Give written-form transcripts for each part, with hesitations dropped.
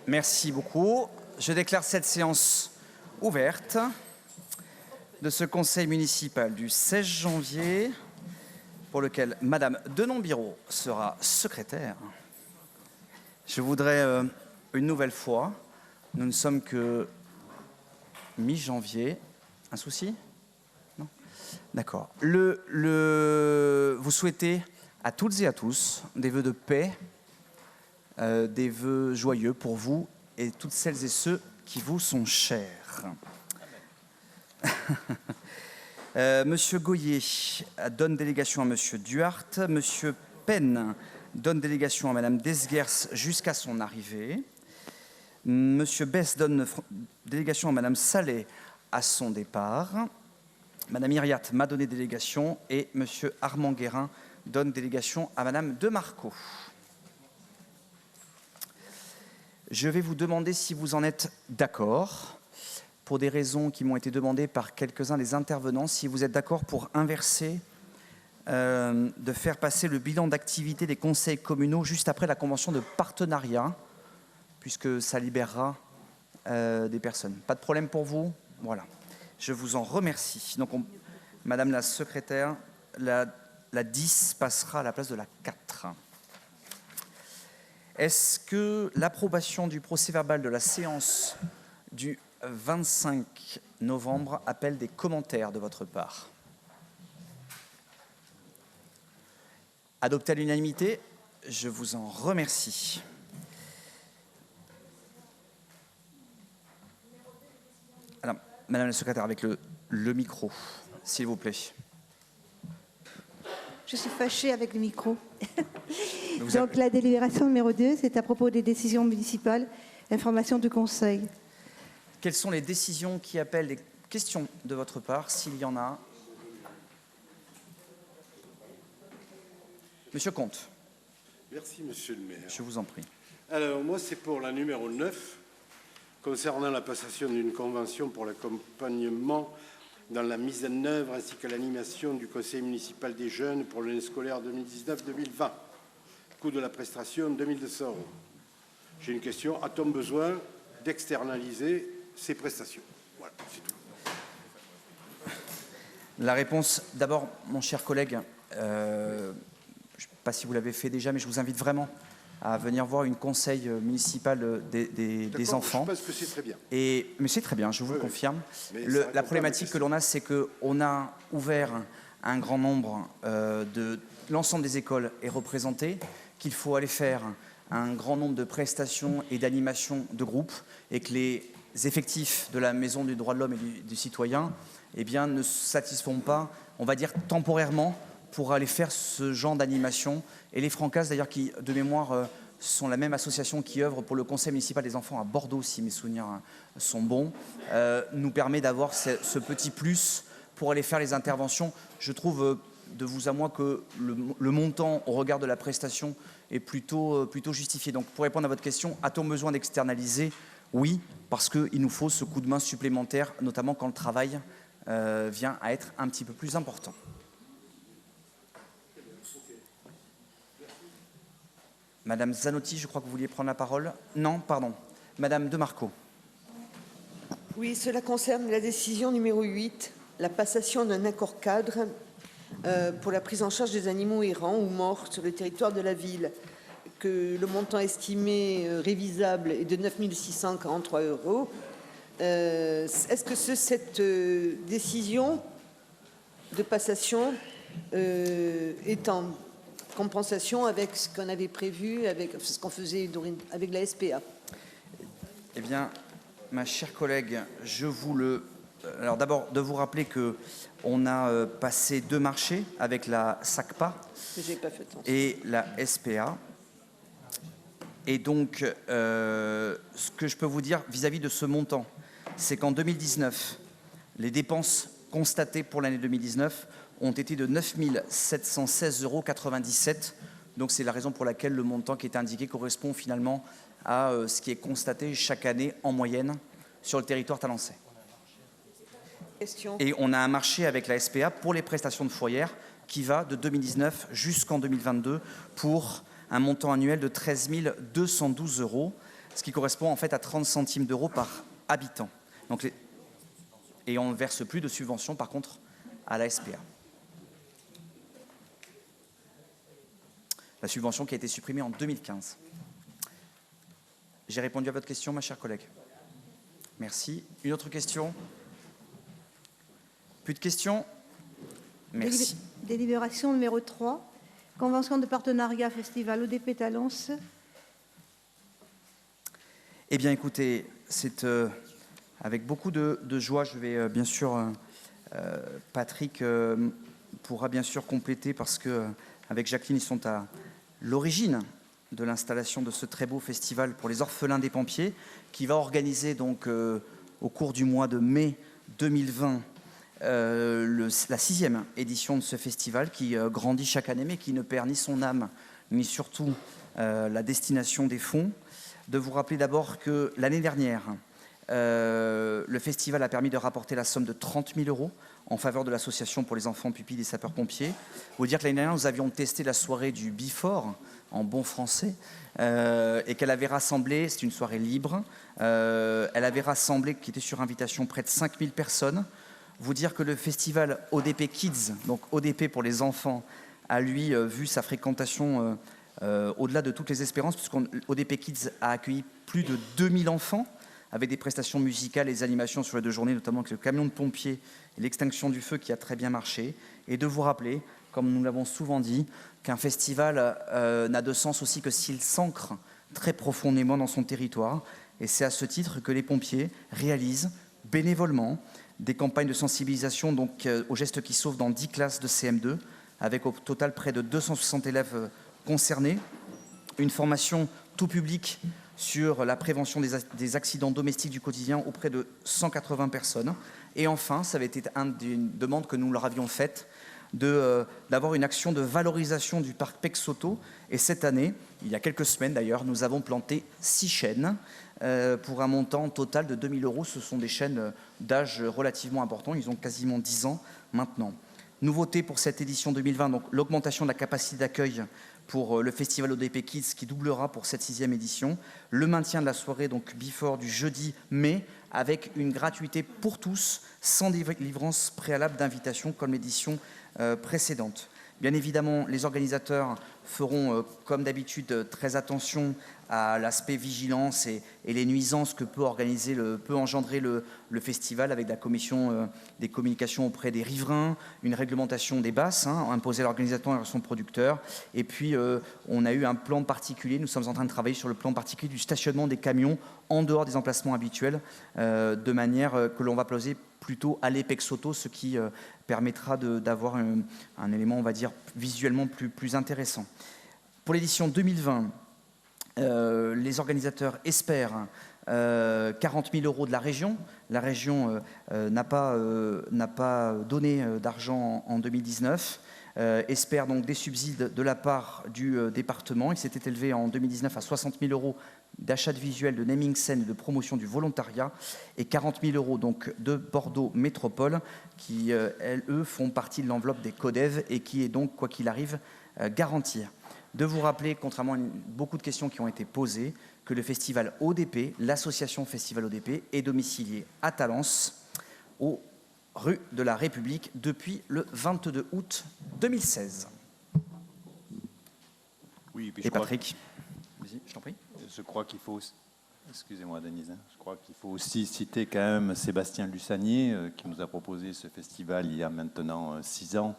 Merci beaucoup. Je déclare cette séance ouverte de ce conseil municipal du 16 janvier pour lequel Madame Denon-Biraud sera secrétaire. Je voudrais une nouvelle fois, nous ne sommes que mi-janvier. Un souci? Non? D'accord. Vous souhaitez à toutes et à tous des vœux de paix, des vœux joyeux pour vous et toutes celles et ceux qui vous sont chers. Monsieur Goyer donne délégation à Monsieur Duhart. Monsieur Penn donne délégation à Madame Desguers jusqu'à son arrivée. Monsieur Bess donne délégation à Madame Sallet à son départ. Madame Iriat m'a donné délégation et Monsieur Armand Guérin donne délégation à Madame Demarco. Je vais vous demander si vous en êtes d'accord, pour des raisons qui m'ont été demandées par quelques-uns des intervenants, si vous êtes d'accord pour inverser, de faire passer le bilan d'activité des conseils communaux juste après la convention de partenariat, puisque ça libérera des personnes. Pas de problème pour vous? Voilà. Je vous en remercie. Donc, Madame la secrétaire, la 10 passera à la place de la 4. Est-ce que l'approbation du procès-verbal de la séance du 25 novembre appelle des commentaires de votre part? Adopté à l'unanimité, je vous en remercie. Alors, Madame la secrétaire, avec le micro, s'il vous plaît. Je suis fâchée avec le micro. Donc la délibération numéro 2, c'est à propos des décisions municipales, information du Conseil. Quelles sont les décisions qui appellent des questions de votre part, s'il y en a? Monsieur Comte. Merci, Monsieur le maire. Je vous en prie. Alors, moi, c'est pour la numéro 9, concernant la passation d'une convention pour l'accompagnement dans la mise en œuvre ainsi que l'animation du Conseil municipal des jeunes pour l'année scolaire 2019-2020. Coût de la prestation, 2200 €. J'ai une question. A-t-on besoin d'externaliser ces prestations? Voilà, c'est tout. La réponse, d'abord, mon cher collègue, je ne sais pas si vous l'avez fait déjà, mais je vous invite vraiment à venir voir une conseil municipal des enfants. Je pense que c'est très bien. Mais c'est très bien, je vous le confirme. La problématique que l'on a, c'est qu'on a ouvert un grand nombre de... L'ensemble des écoles est représenté, qu'il faut aller faire un grand nombre de prestations et d'animations de groupe et que les effectifs de la Maison du droit de l'homme et du citoyen eh bien, ne satisfont pas, on va dire temporairement, pour aller faire ce genre d'animation. Et les Francas, d'ailleurs, qui, de mémoire, sont la même association qui œuvre pour le Conseil municipal des enfants à Bordeaux, si mes souvenirs sont bons, nous permet d'avoir ce petit plus pour aller faire les interventions. Je trouve, de vous à moi, que le montant, au regard de la prestation, est plutôt justifié. Donc, pour répondre à votre question, a-t-on besoin d'externaliser? Oui, parce qu'il nous faut ce coup de main supplémentaire, notamment quand le travail vient à être un petit peu plus important. Madame Zanotti, je crois que vous vouliez prendre la parole. Non, pardon. Madame Demarco. Oui, cela concerne la décision numéro 8, la passation d'un accord cadre pour la prise en charge des animaux errants ou morts sur le territoire de la ville, que le montant estimé révisable est de 9 643 €. Est-ce que cette décision de passation est en compensation avec ce qu'on avait prévu, avec ce qu'on faisait avec la SPA? Eh bien, ma chère collègue, je vous le... Alors d'abord, de vous rappeler qu'on a passé 2 marchés avec la SACPA et la SPA. Et donc, ce que je peux vous dire vis-à-vis de ce montant, c'est qu'en 2019, les dépenses constatées pour l'année 2019 ont été de 9 716,97 €. Donc c'est la raison pour laquelle le montant qui est indiqué correspond finalement à ce qui est constaté chaque année en moyenne sur le territoire talençais. Et on a un marché avec la SPA pour les prestations de fourrière qui va de 2019 jusqu'en 2022 pour un montant annuel de 13 212 €. ce qui correspond en fait à 30 centimes d'euros par habitant. Donc et on ne verse plus de subventions par contre à la SPA. La subvention qui a été supprimée en 2015. J'ai répondu à votre question, ma chère collègue. Merci. Une autre question? Plus de questions? Merci. Délibération numéro 3, convention de partenariat Festival ODP Talence. Eh bien, écoutez, c'est avec beaucoup de joie, je vais bien sûr, Patrick pourra bien sûr compléter parce que avec Jacqueline, ils sont à l'origine de l'installation de ce très beau festival pour les orphelins des pompiers qui va organiser donc au cours du mois de mai 2020 la 6e édition de ce festival qui grandit chaque année mais qui ne perd ni son âme ni surtout la destination des fonds. De vous rappeler d'abord que l'année dernière, le festival a permis de rapporter la somme de 30 000 € en faveur de l'association pour les enfants pupilles des sapeurs-pompiers. Vous dire que l'année dernière, nous avions testé la soirée du Before, en bon français, et qu'elle avait rassemblé, c'est une soirée libre, elle avait rassemblé, qui était sur invitation, près de 5 000 personnes. Vous dire que le festival ODP Kids, donc ODP pour les enfants, a lui vu sa fréquentation au-delà de toutes les espérances, puisqu'ODP Kids a accueilli plus de 2000 enfants, avec des prestations musicales et des animations sur les 2 journées, notamment avec le camion de pompiers et l'extinction du feu qui a très bien marché. Et de vous rappeler, comme nous l'avons souvent dit, qu'un festival n'a de sens aussi que s'il s'ancre très profondément dans son territoire. Et c'est à ce titre que les pompiers réalisent bénévolement des campagnes de sensibilisation donc, aux gestes qui sauvent dans 10 classes de CM2, avec au total près de 260 élèves concernés, une formation tout public sur la prévention des accidents domestiques du quotidien auprès de 180 personnes. Et enfin, ça avait été une demande que nous leur avions faite, d'avoir une action de valorisation du parc Pexoto. Et cette année, il y a quelques semaines d'ailleurs, nous avons planté 6 chênes pour un montant total de 2 000 €. Ce sont des chênes d'âge relativement important, ils ont quasiment 10 ans maintenant. Nouveauté pour cette édition 2020, donc l'augmentation de la capacité d'accueil pour le festival ODP Kids qui doublera pour cette 6e édition, le maintien de la soirée donc Before du jeudi mai avec une gratuité pour tous sans délivrance préalable d'invitation comme l'édition précédente. Bien évidemment, les organisateurs feront, comme d'habitude, très attention à l'aspect vigilance et les nuisances que peut engendrer le festival avec la commission des communications auprès des riverains, une réglementation des basses imposée à l'organisateur et à son producteur. Et puis, on a eu un plan particulier. Nous sommes en train de travailler sur le plan particulier du stationnement des camions en dehors des emplacements habituels, de manière que l'on va poser plutôt à l'Epexoto, ce qui permettra d'avoir un élément, on va dire, visuellement plus intéressant. Pour l'édition 2020, les organisateurs espèrent 40 000 € de la région. La région n'a pas donné d'argent en 2019. Espère donc des subsides de la part du département. Il s'était élevé en 2019 à 60 000 € d'achat de visuels, de naming scène et de promotion du volontariat, et 40 000 € donc de Bordeaux Métropole, qui, eux, font partie de l'enveloppe des CODEV et qui est donc, quoi qu'il arrive, garantie. De vous rappeler, contrairement à beaucoup de questions qui ont été posées, que le festival ODP, l'association Festival ODP, est domicilié à Talence, aux rues de la République, depuis le 22 août 2016. Oui, puis et Patrick, vas-y, je t'en prie. Je crois qu'il faut, excusez-moi Denise, je crois qu'il faut aussi citer quand même Sébastien Lussanier, qui nous a proposé ce festival il y a maintenant 6 ans,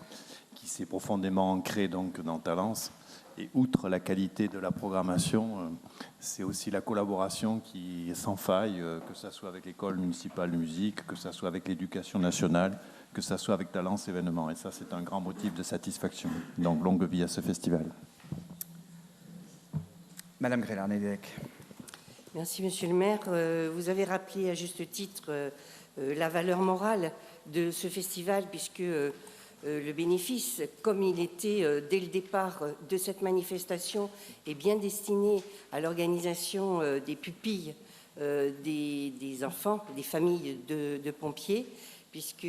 qui s'est profondément ancré donc dans Talence. Et outre la qualité de la programmation, c'est aussi la collaboration qui est sans faille, que ce soit avec l'école municipale de musique, que ce soit avec l'éducation nationale, que ce soit avec Talence Événements. Et ça, c'est un grand motif de satisfaction. Donc, longue vie à ce festival. Madame Grélard-Nédélec. Merci, Monsieur le maire. Vous avez rappelé à juste titre la valeur morale de ce festival, puisque le bénéfice, comme il était dès le départ de cette manifestation, est bien destiné à l'organisation des pupilles des enfants, des familles de pompiers, puisque,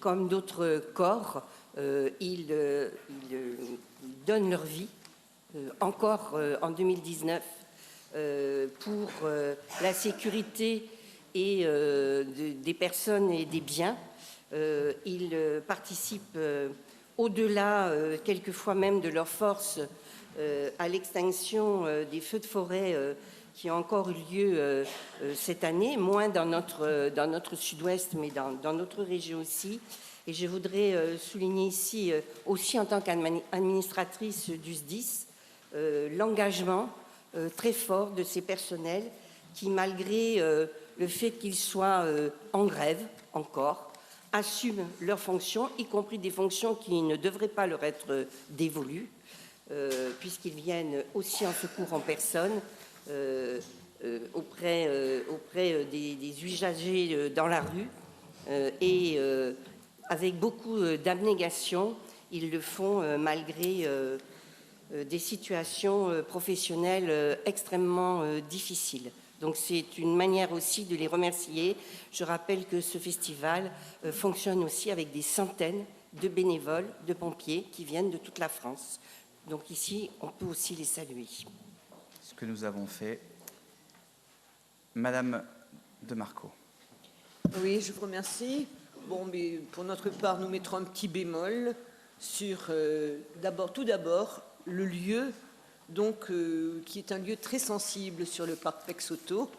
comme d'autres corps, ils donnent leur vie, encore en 2019, pour la sécurité et des personnes et des biens. Ils participent au-delà, quelquefois même de leur force, à l'extinction des feux de forêt qui ont encore eu lieu cette année, moins dans notre sud-ouest, mais dans notre région aussi. Et je voudrais souligner ici, aussi en tant qu'administratrice du SDIS, l'engagement très fort de ces personnels qui, malgré le fait qu'ils soient en grève encore, assument leurs fonctions, y compris des fonctions qui ne devraient pas leur être dévolues, puisqu'ils viennent aussi en secours en personne auprès des usagers dans la rue et avec beaucoup d'abnégation, ils le font malgré des situations professionnelles extrêmement difficiles. Donc c'est une manière aussi de les remercier. Je rappelle que ce festival fonctionne aussi avec des centaines de bénévoles, de pompiers qui viennent de toute la France. Donc ici, on peut aussi les saluer. Ce que nous avons fait. Madame de Marco. Oui, je vous remercie. Bon, mais pour notre part, nous mettrons un petit bémol sur, tout d'abord, le lieu, donc, qui est un lieu très sensible sur le parc Pexoto.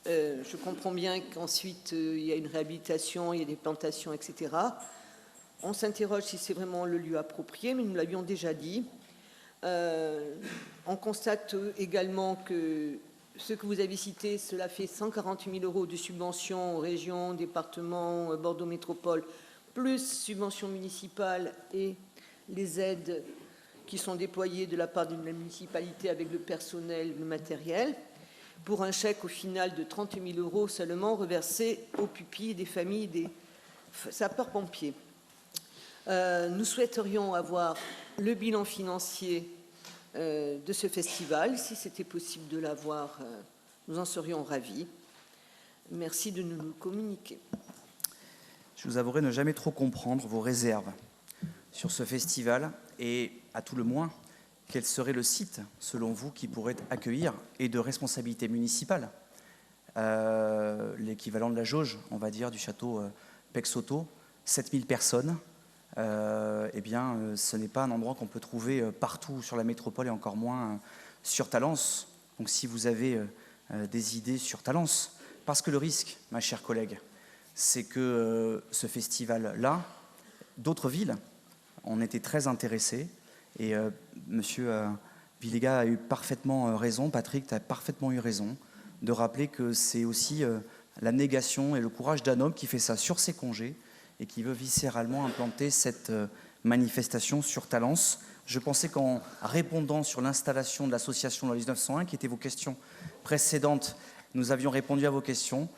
Je comprends bien qu'ensuite, il y a une réhabilitation, il y a des plantations, etc. On s'interroge si c'est vraiment le lieu approprié, mais nous l'avions déjà dit. On constate également que ce que vous avez cité, cela fait 140 000 € de subventions aux régions, départements, Bordeaux Métropole, plus subventions municipales et les aides qui sont déployées de la part de la municipalité avec le personnel, le matériel, pour un chèque au final de 30 000 € seulement reversé aux pupilles des familles des sapeurs-pompiers. Nous souhaiterions avoir le bilan financier de ce festival. Si c'était possible de l'avoir, nous en serions ravis. Merci de nous le communiquer. Je vous avouerai ne jamais trop comprendre vos réserves sur ce festival et, à tout le moins, quel serait le site, selon vous, qui pourrait accueillir, et de responsabilité municipale, l'équivalent de la jauge, on va dire, du château Pexoto, 7000 personnes. Eh bien, ce n'est pas un endroit qu'on peut trouver partout sur la métropole et encore moins sur Talence. Donc, si vous avez des idées sur Talence, parce que le risque, ma chère collègue, c'est que ce festival-là, d'autres villes en étaient très intéressés. Et Monsieur Villega a eu parfaitement raison, Patrick, tu as parfaitement eu raison, de rappeler que c'est aussi l'abnégation et le courage d'un homme qui fait ça sur ses congés et qui veut viscéralement implanter cette manifestation sur Talence. Je pensais qu'en répondant sur l'installation de l'association de la 1901, qui étaient vos questions précédentes, nous avions répondu à vos questions.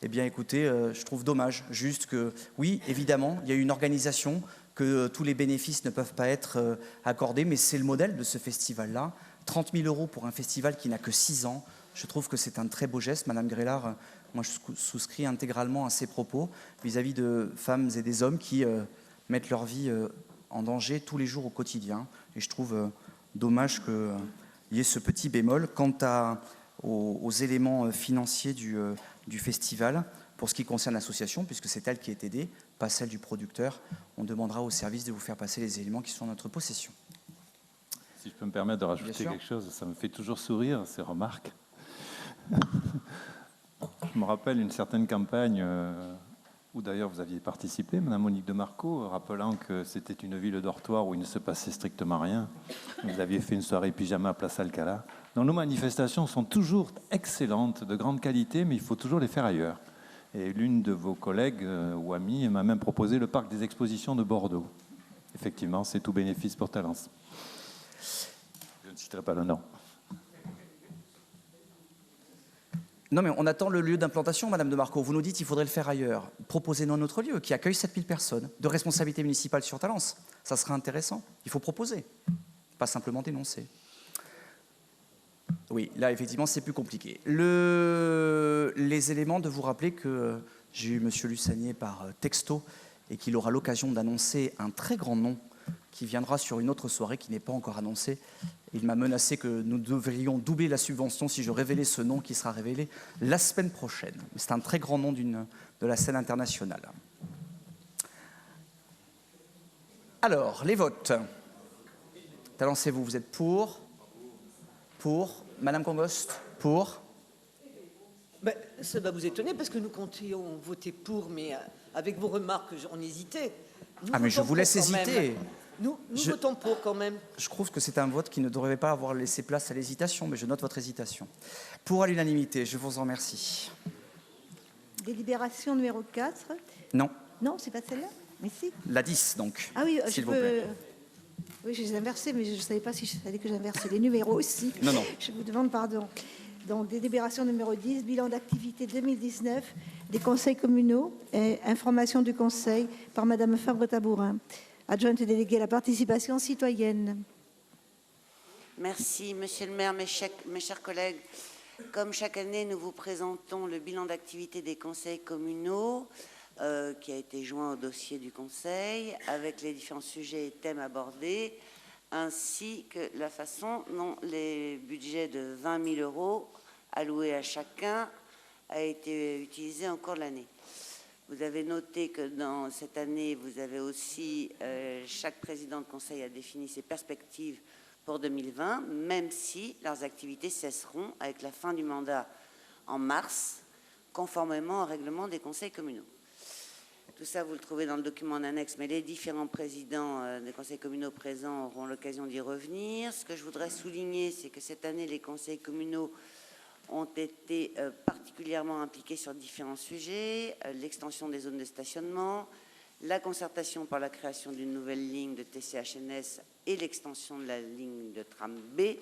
Eh bien, écoutez, je trouve dommage, juste que, oui, évidemment, il y a une organisation, que tous les bénéfices ne peuvent pas être accordés, mais c'est le modèle de ce festival-là. 30 000 € pour un festival qui n'a que 6 ans, je trouve que c'est un très beau geste. Madame Grélard, moi je souscris intégralement à ces propos vis-à-vis de femmes et des hommes qui mettent leur vie en danger tous les jours au quotidien. Et je trouve dommage qu'il y ait ce petit bémol. Quant aux éléments financiers du festival, pour ce qui concerne l'association, puisque c'est elle qui est aidée, pas celle du producteur, on demandera au service de vous faire passer les éléments qui sont en notre possession. Si je peux me permettre de rajouter quelque chose, ça me fait toujours sourire, ces remarques. Je me rappelle une certaine campagne où d'ailleurs vous aviez participé, Madame Monique de Marco, rappelant que c'était une ville dortoir où il ne se passait strictement rien. Vous aviez fait une soirée pyjama à Place Alcala. Donc nos manifestations sont toujours excellentes, de grande qualité, mais il faut toujours les faire ailleurs. Et l'une de vos collègues ou amies m'a même proposé le parc des expositions de Bordeaux. Effectivement, c'est tout bénéfice pour Talence. Je ne citerai pas le nom. Non, mais on attend le lieu d'implantation, Madame de Marco. Vous nous dites qu'il faudrait le faire ailleurs. Proposez-nous un autre lieu qui accueille 7000 personnes de responsabilité municipale sur Talence. Ça serait intéressant. Il faut proposer, pas simplement dénoncer. Oui, là, effectivement, c'est plus compliqué. Les éléments de vous rappeler que j'ai eu M. Lussanier par texto et qu'il aura l'occasion d'annoncer un très grand nom qui viendra sur une autre soirée qui n'est pas encore annoncée. Il m'a menacé que nous devrions doubler la subvention si je révélais ce nom qui sera révélé la semaine prochaine. C'est un très grand nom de la scène internationale. Alors, les votes. Lancez-vous, vous êtes pour? Pour. Madame Congost? Pour. Ben, ça va vous étonner parce que nous comptions voter pour, mais avec vos remarques, on hésitait. Mais je vous laisse hésiter. Nous votons pour quand même. Je trouve que c'est un vote qui ne devrait pas avoir laissé place à l'hésitation, mais je note votre hésitation. Pour à l'unanimité, je vous en remercie. Délibération numéro 4. Non. Non, c'est pas celle-là? Mais si. La 10, donc. Ah oui, s'il vous plaît. Oui, je les ai inversés, mais je ne savais pas si je savais que j'inversais les numéros aussi. Non. Je vous demande pardon. Donc, délibération numéro 10, bilan d'activité 2019 des conseils communaux et information du conseil par Madame Fabre-Tabourin, adjointe déléguée à la participation citoyenne. Merci, Monsieur le maire, mes chers collègues. Comme chaque année, nous vous présentons le bilan d'activité des conseils communaux qui a été joint au dossier du conseil avec les différents sujets et thèmes abordés, ainsi que la façon dont les budgets de 20 000 € alloués à chacun a été utilisé en cours de l'année. Vous avez noté que dans cette année, vous avez aussi, chaque président de conseil a défini ses perspectives pour 2020, même si leurs activités cesseront avec la fin du mandat en mars, conformément au règlement des conseils communaux. Tout ça, vous le trouvez dans le document en annexe, mais les différents présidents des conseils communaux présents auront l'occasion d'y revenir. Ce que je voudrais souligner, c'est que cette année, les conseils communaux ont été particulièrement impliqués sur différents sujets, l'extension des zones de stationnement, la concertation pour la création d'une nouvelle ligne de TCHNS et l'extension de la ligne de tram B,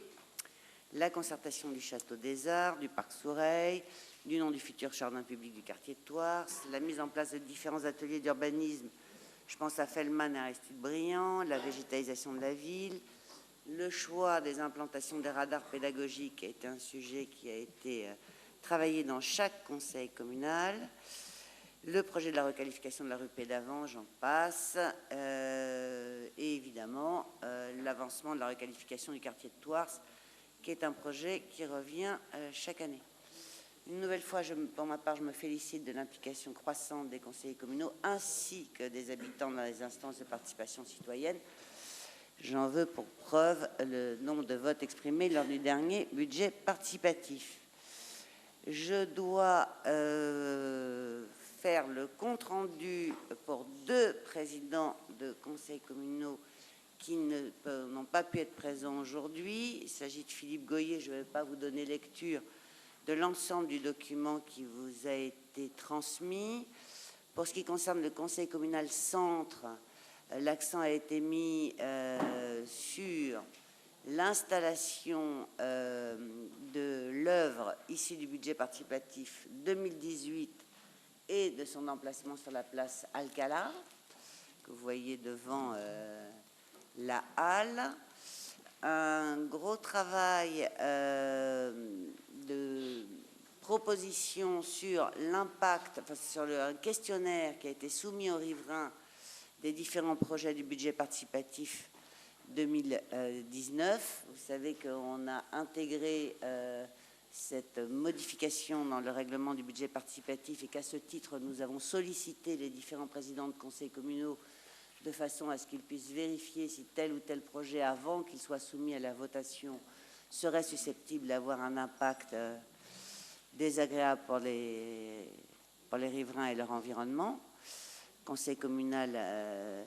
la concertation du Château des Arts, du Parc Soureille, du nom du futur jardin public du quartier de Thouars, la mise en place de différents ateliers d'urbanisme, je pense à Fellman et Aristide Briand, la végétalisation de la ville, le choix des implantations des radars pédagogiques a été un sujet qui a été travaillé dans chaque conseil communal, le projet de la requalification de la rue Pédavant, j'en passe, et évidemment l'avancement de la requalification du quartier de Thouars, qui est un projet qui revient chaque année. Une nouvelle fois, pour ma part, je me félicite de l'implication croissante des conseillers communaux ainsi que des habitants dans les instances de participation citoyenne. J'en veux pour preuve le nombre de votes exprimés lors du dernier budget participatif. Je dois faire le compte-rendu pour 2 présidents de conseils communaux qui n'ont pas pu être présents aujourd'hui. Il s'agit de Philippe Goyer. Je ne vais pas vous donner lecture de l'ensemble du document qui vous a été transmis. Pour ce qui concerne le conseil communal centre, l'accent a été mis sur l'installation de l'œuvre issue du budget participatif 2018 et de son emplacement sur la place Alcala, que vous voyez devant la halle. Un gros travail de proposition sur l'impact, sur un questionnaire qui a été soumis aux riverains des différents projets du budget participatif 2019. Vous savez qu'on a intégré cette modification dans le règlement du budget participatif et qu'à ce titre, nous avons sollicité les différents présidents de conseils communaux de façon à ce qu'ils puissent vérifier si tel ou tel projet, avant qu'il soit soumis à la votation, serait susceptible d'avoir un impact désagréable pour les riverains et leur environnement. Conseil communal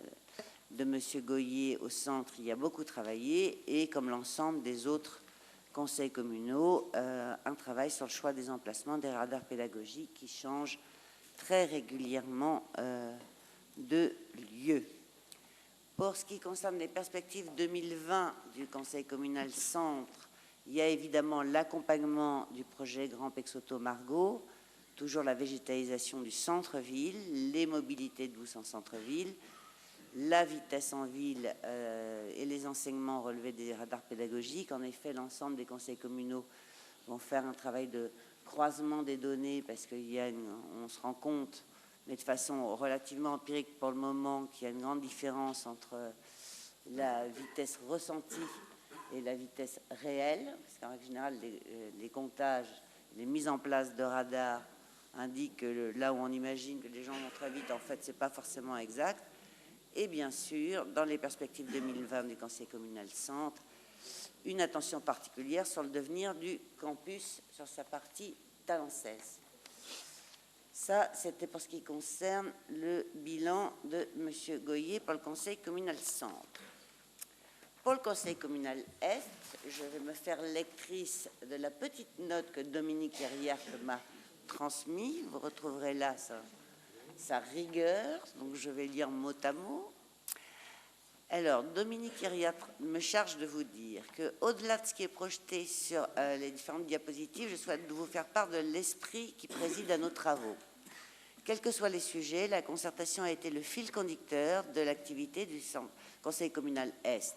de M. Goyer au centre y a beaucoup travaillé et, comme l'ensemble des autres conseils communaux, un travail sur le choix des emplacements des radars pédagogiques qui changent très régulièrement de lieu. Pour ce qui concerne les perspectives 2020 du conseil communal centre, il y a évidemment l'accompagnement du projet Grand Pexoto-Margaux, toujours la végétalisation du centre-ville, les mobilités douces en centre-ville, la vitesse en ville et les enseignements relevés des radars pédagogiques. En effet, l'ensemble des conseils communaux vont faire un travail de croisement des données parce qu'on se rend compte, mais de façon relativement empirique pour le moment, qu'il y a une grande différence entre la vitesse ressentie et la vitesse réelle, parce qu'en règle générale, les comptages, les mises en place de radars indiquent que là où on imagine que les gens vont très vite, en fait, ce n'est pas forcément exact. Et bien sûr, dans les perspectives 2020 du Conseil communal Centre, une attention particulière sur le devenir du campus sur sa partie talençaise. Ça, c'était pour ce qui concerne le bilan de M. Goyer pour le Conseil communal Centre. Pour le Conseil communal Est, je vais me faire lectrice de la petite note que Dominique Herrière m'a transmise. Vous retrouverez là sa rigueur, donc je vais lire mot à mot. Alors, Dominique Herrière me charge de vous dire qu'au-delà de ce qui est projeté sur les différentes diapositives, je souhaite vous faire part de l'esprit qui préside à nos travaux. Quels que soient les sujets, la concertation a été le fil conducteur de l'activité du Conseil communal Est.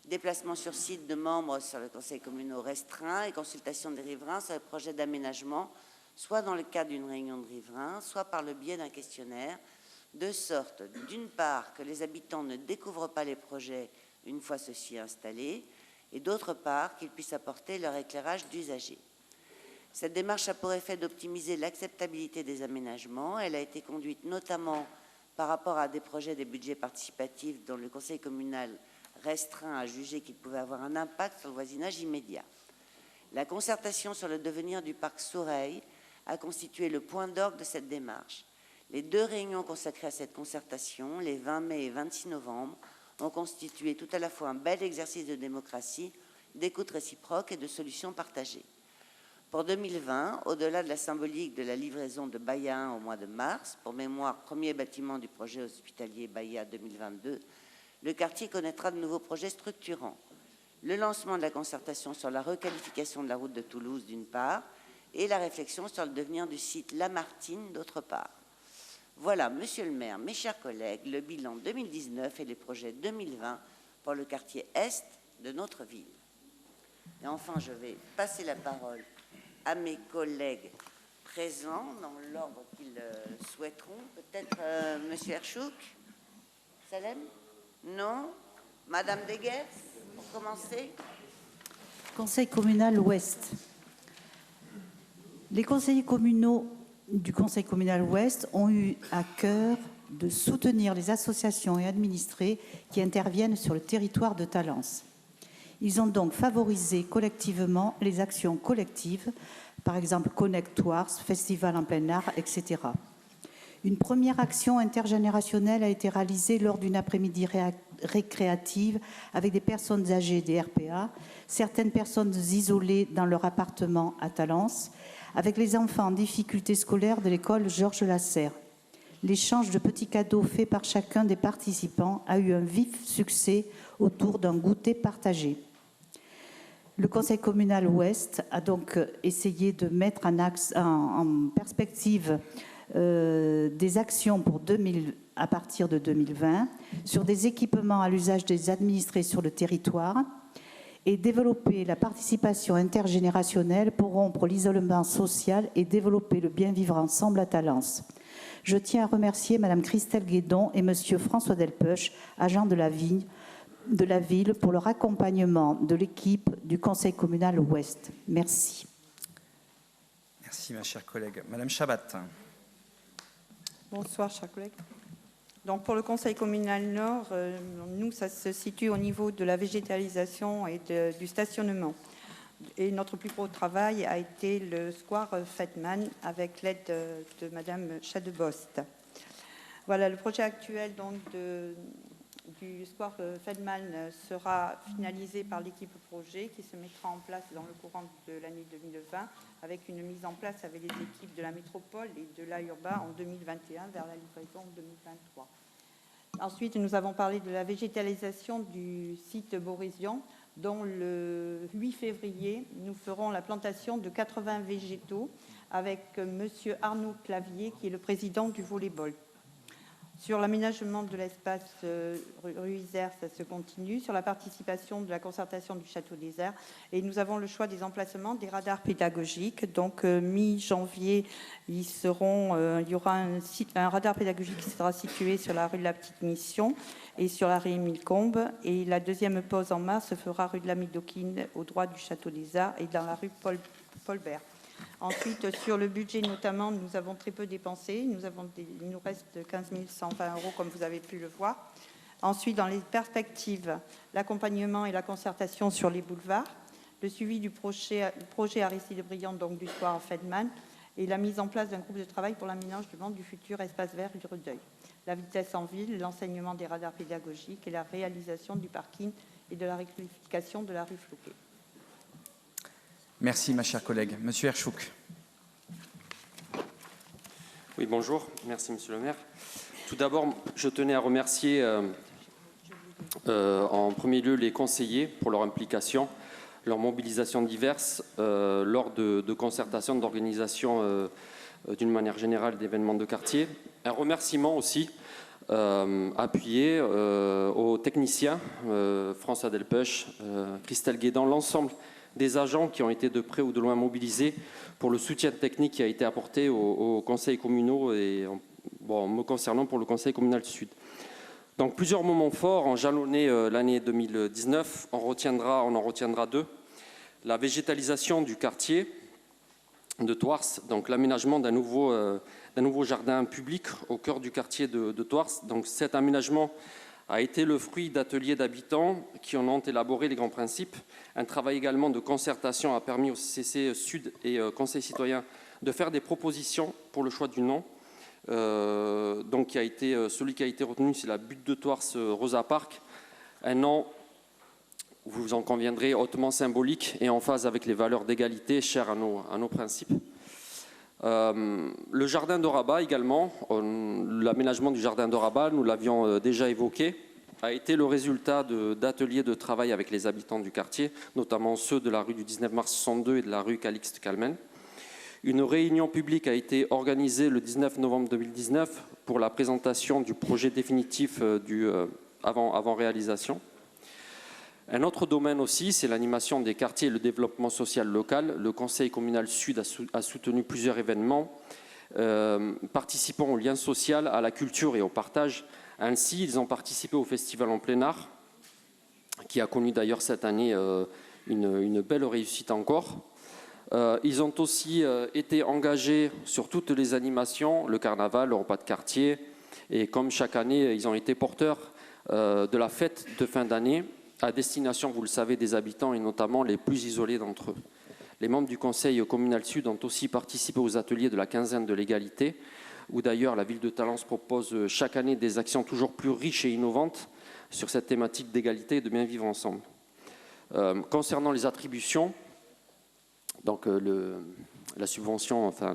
Déplacement sur site de membres sur le Conseil communal restreint et consultation des riverains sur les projets d'aménagement, soit dans le cadre d'une réunion de riverains, soit par le biais d'un questionnaire, de sorte, d'une part, que les habitants ne découvrent pas les projets une fois ceux-ci installés, et d'autre part, qu'ils puissent apporter leur éclairage d'usagers. Cette démarche a pour effet d'optimiser l'acceptabilité des aménagements. Elle a été conduite notamment par rapport à des projets des budgets participatifs dont le Conseil communal restreint a jugé qu'il pouvait avoir un impact sur le voisinage immédiat. La concertation sur le devenir du parc Soureille a constitué le point d'orgue de cette démarche. Les 2 réunions consacrées à cette concertation, les 20 mai et 26 novembre, ont constitué tout à la fois un bel exercice de démocratie, d'écoute réciproque et de solutions partagées. Pour 2020, au-delà de la symbolique de la livraison de Baïa 1 au mois de mars, pour mémoire, premier bâtiment du projet hospitalier Baïa 2022, le quartier connaîtra de nouveaux projets structurants. Le lancement de la concertation sur la requalification de la route de Toulouse, d'une part, et la réflexion sur le devenir du site Lamartine, d'autre part. Voilà, Monsieur le maire, mes chers collègues, le bilan 2019 et les projets 2020 pour le quartier Est de notre ville. Et enfin, je vais passer la parole à mes collègues présents dans l'ordre qu'ils souhaiteront. Peut-être Monsieur Herchouk, Salem? Non? Madame Deguès, pour commencer. Conseil communal Ouest. Les conseillers communaux du Conseil communal Ouest ont eu à cœur de soutenir les associations et administrés qui interviennent sur le territoire de Talence. Ils ont donc favorisé collectivement les actions collectives, par exemple Connectoires, Festival en plein art, etc. Une première action intergénérationnelle a été réalisée lors d'une après-midi récréative avec des personnes âgées des RPA, certaines personnes isolées dans leur appartement à Talence, avec les enfants en difficulté scolaire de l'école Georges Lasserre. L'échange de petits cadeaux faits par chacun des participants a eu un vif succès autour d'un goûter partagé. Le Conseil communal Ouest a donc essayé de mettre en perspective des actions pour à partir de 2020 sur des équipements à l'usage des administrés sur le territoire et développer la participation intergénérationnelle pour rompre l'isolement social et développer le bien vivre ensemble à Talence. Je tiens à remercier Madame Christelle Guédon et Monsieur François Delpeuch, agents de la ville, pour leur accompagnement de l'équipe du Conseil communal Ouest. Merci. Merci, ma chère collègue. Madame Chabat. Bonsoir, chers collègues. Donc, pour le Conseil communal Nord, nous, ça se situe au niveau de la végétalisation et du stationnement. Et notre plus gros travail a été le square Feldman avec l'aide de Madame Chadebost. Voilà, le projet actuel donc, du square Feldman sera finalisé par l'équipe projet qui se mettra en place dans le courant de l'année 2020 avec une mise en place avec les équipes de la métropole et de l'Aurba en 2021 vers la livraison en 2023. Ensuite, nous avons parlé de la végétalisation du site Borésian, dont le 8 février, nous ferons la plantation de 80 végétaux avec Monsieur Arnaud Clavier, qui est le président du volleyball. Sur l'aménagement de l'espace rue Isère, ça se continue. Sur la participation de la concertation du Château des Airs. Et nous avons le choix des emplacements des radars pédagogiques. Donc, mi-janvier, il y aura un radar pédagogique qui sera situé sur la rue de la Petite Mission et sur la rue Émile Combes. Et la deuxième pause en mars se fera rue de la Médoquine, au droit du Château des Arts, et dans la rue Paul Bert. Ensuite, sur le budget notamment, nous avons très peu dépensé. Il nous reste 15 120 € comme vous avez pu le voir. Ensuite, dans les perspectives, l'accompagnement et la concertation sur les boulevards, le suivi du projet Aristide-Briand, donc du square Feldman, et la mise en place d'un groupe de travail pour l'aménagement du futur espace vert du Redeuil. La vitesse en ville, l'enseignement des radars pédagogiques et la réalisation du parking et de la rectification de la rue Floquet. Merci, ma chère collègue. Monsieur Erchouk. Oui, bonjour. Merci, monsieur le maire. Tout d'abord, je tenais à remercier en premier lieu les conseillers pour leur implication, leur mobilisation diverse lors de concertations, d'organisation d'une manière générale d'événements de quartier. Un remerciement aussi appuyé aux techniciens, François Delpech, Christelle Guédan, l'ensemble des agents qui ont été de près ou de loin mobilisés pour le soutien technique qui a été apporté aux conseils communaux et, me concernant, pour le conseil communal sud. Donc plusieurs moments forts ont jalonné l'année 2019. On en retiendra deux. La végétalisation du quartier de Thouars, donc l'aménagement d'un nouveau jardin public au cœur du quartier de Thouars. Donc cet aménagement a été le fruit d'ateliers d'habitants qui en ont élaboré les grands principes. Un travail également de concertation a permis au CCC Sud et Conseil citoyen de faire des propositions pour le choix du nom. Donc celui qui a été retenu, c'est la butte de Thouars Rosa Park. Un nom, vous en conviendrez, hautement symbolique et en phase avec les valeurs d'égalité chères à nos principes. Le jardin de Rabat également, l'aménagement du jardin de Rabat, nous l'avions déjà évoqué, a été le résultat d'ateliers de travail avec les habitants du quartier, notamment ceux de la rue du 19 mars 62 et de la rue Calixte Calmen. Une réunion publique a été organisée le 19 novembre 2019 pour la présentation du projet définitif avant réalisation. Un autre domaine aussi, c'est l'animation des quartiers et le développement social local. Le Conseil communal Sud a soutenu plusieurs événements participant au lien social, à la culture et au partage. Ainsi, ils ont participé au festival en plein art, qui a connu d'ailleurs cette année une belle réussite encore. Ils ont aussi été engagés sur toutes les animations, le carnaval, le repas de quartier, et comme chaque année, ils ont été porteurs de la fête de fin d'année, à destination, vous le savez, des habitants et notamment les plus isolés d'entre eux. Les membres du Conseil communal Sud ont aussi participé aux ateliers de la quinzaine de l'égalité, où d'ailleurs la ville de Talence propose chaque année des actions toujours plus riches et innovantes sur cette thématique d'égalité et de bien vivre ensemble. Concernant les attributions, donc la subvention, enfin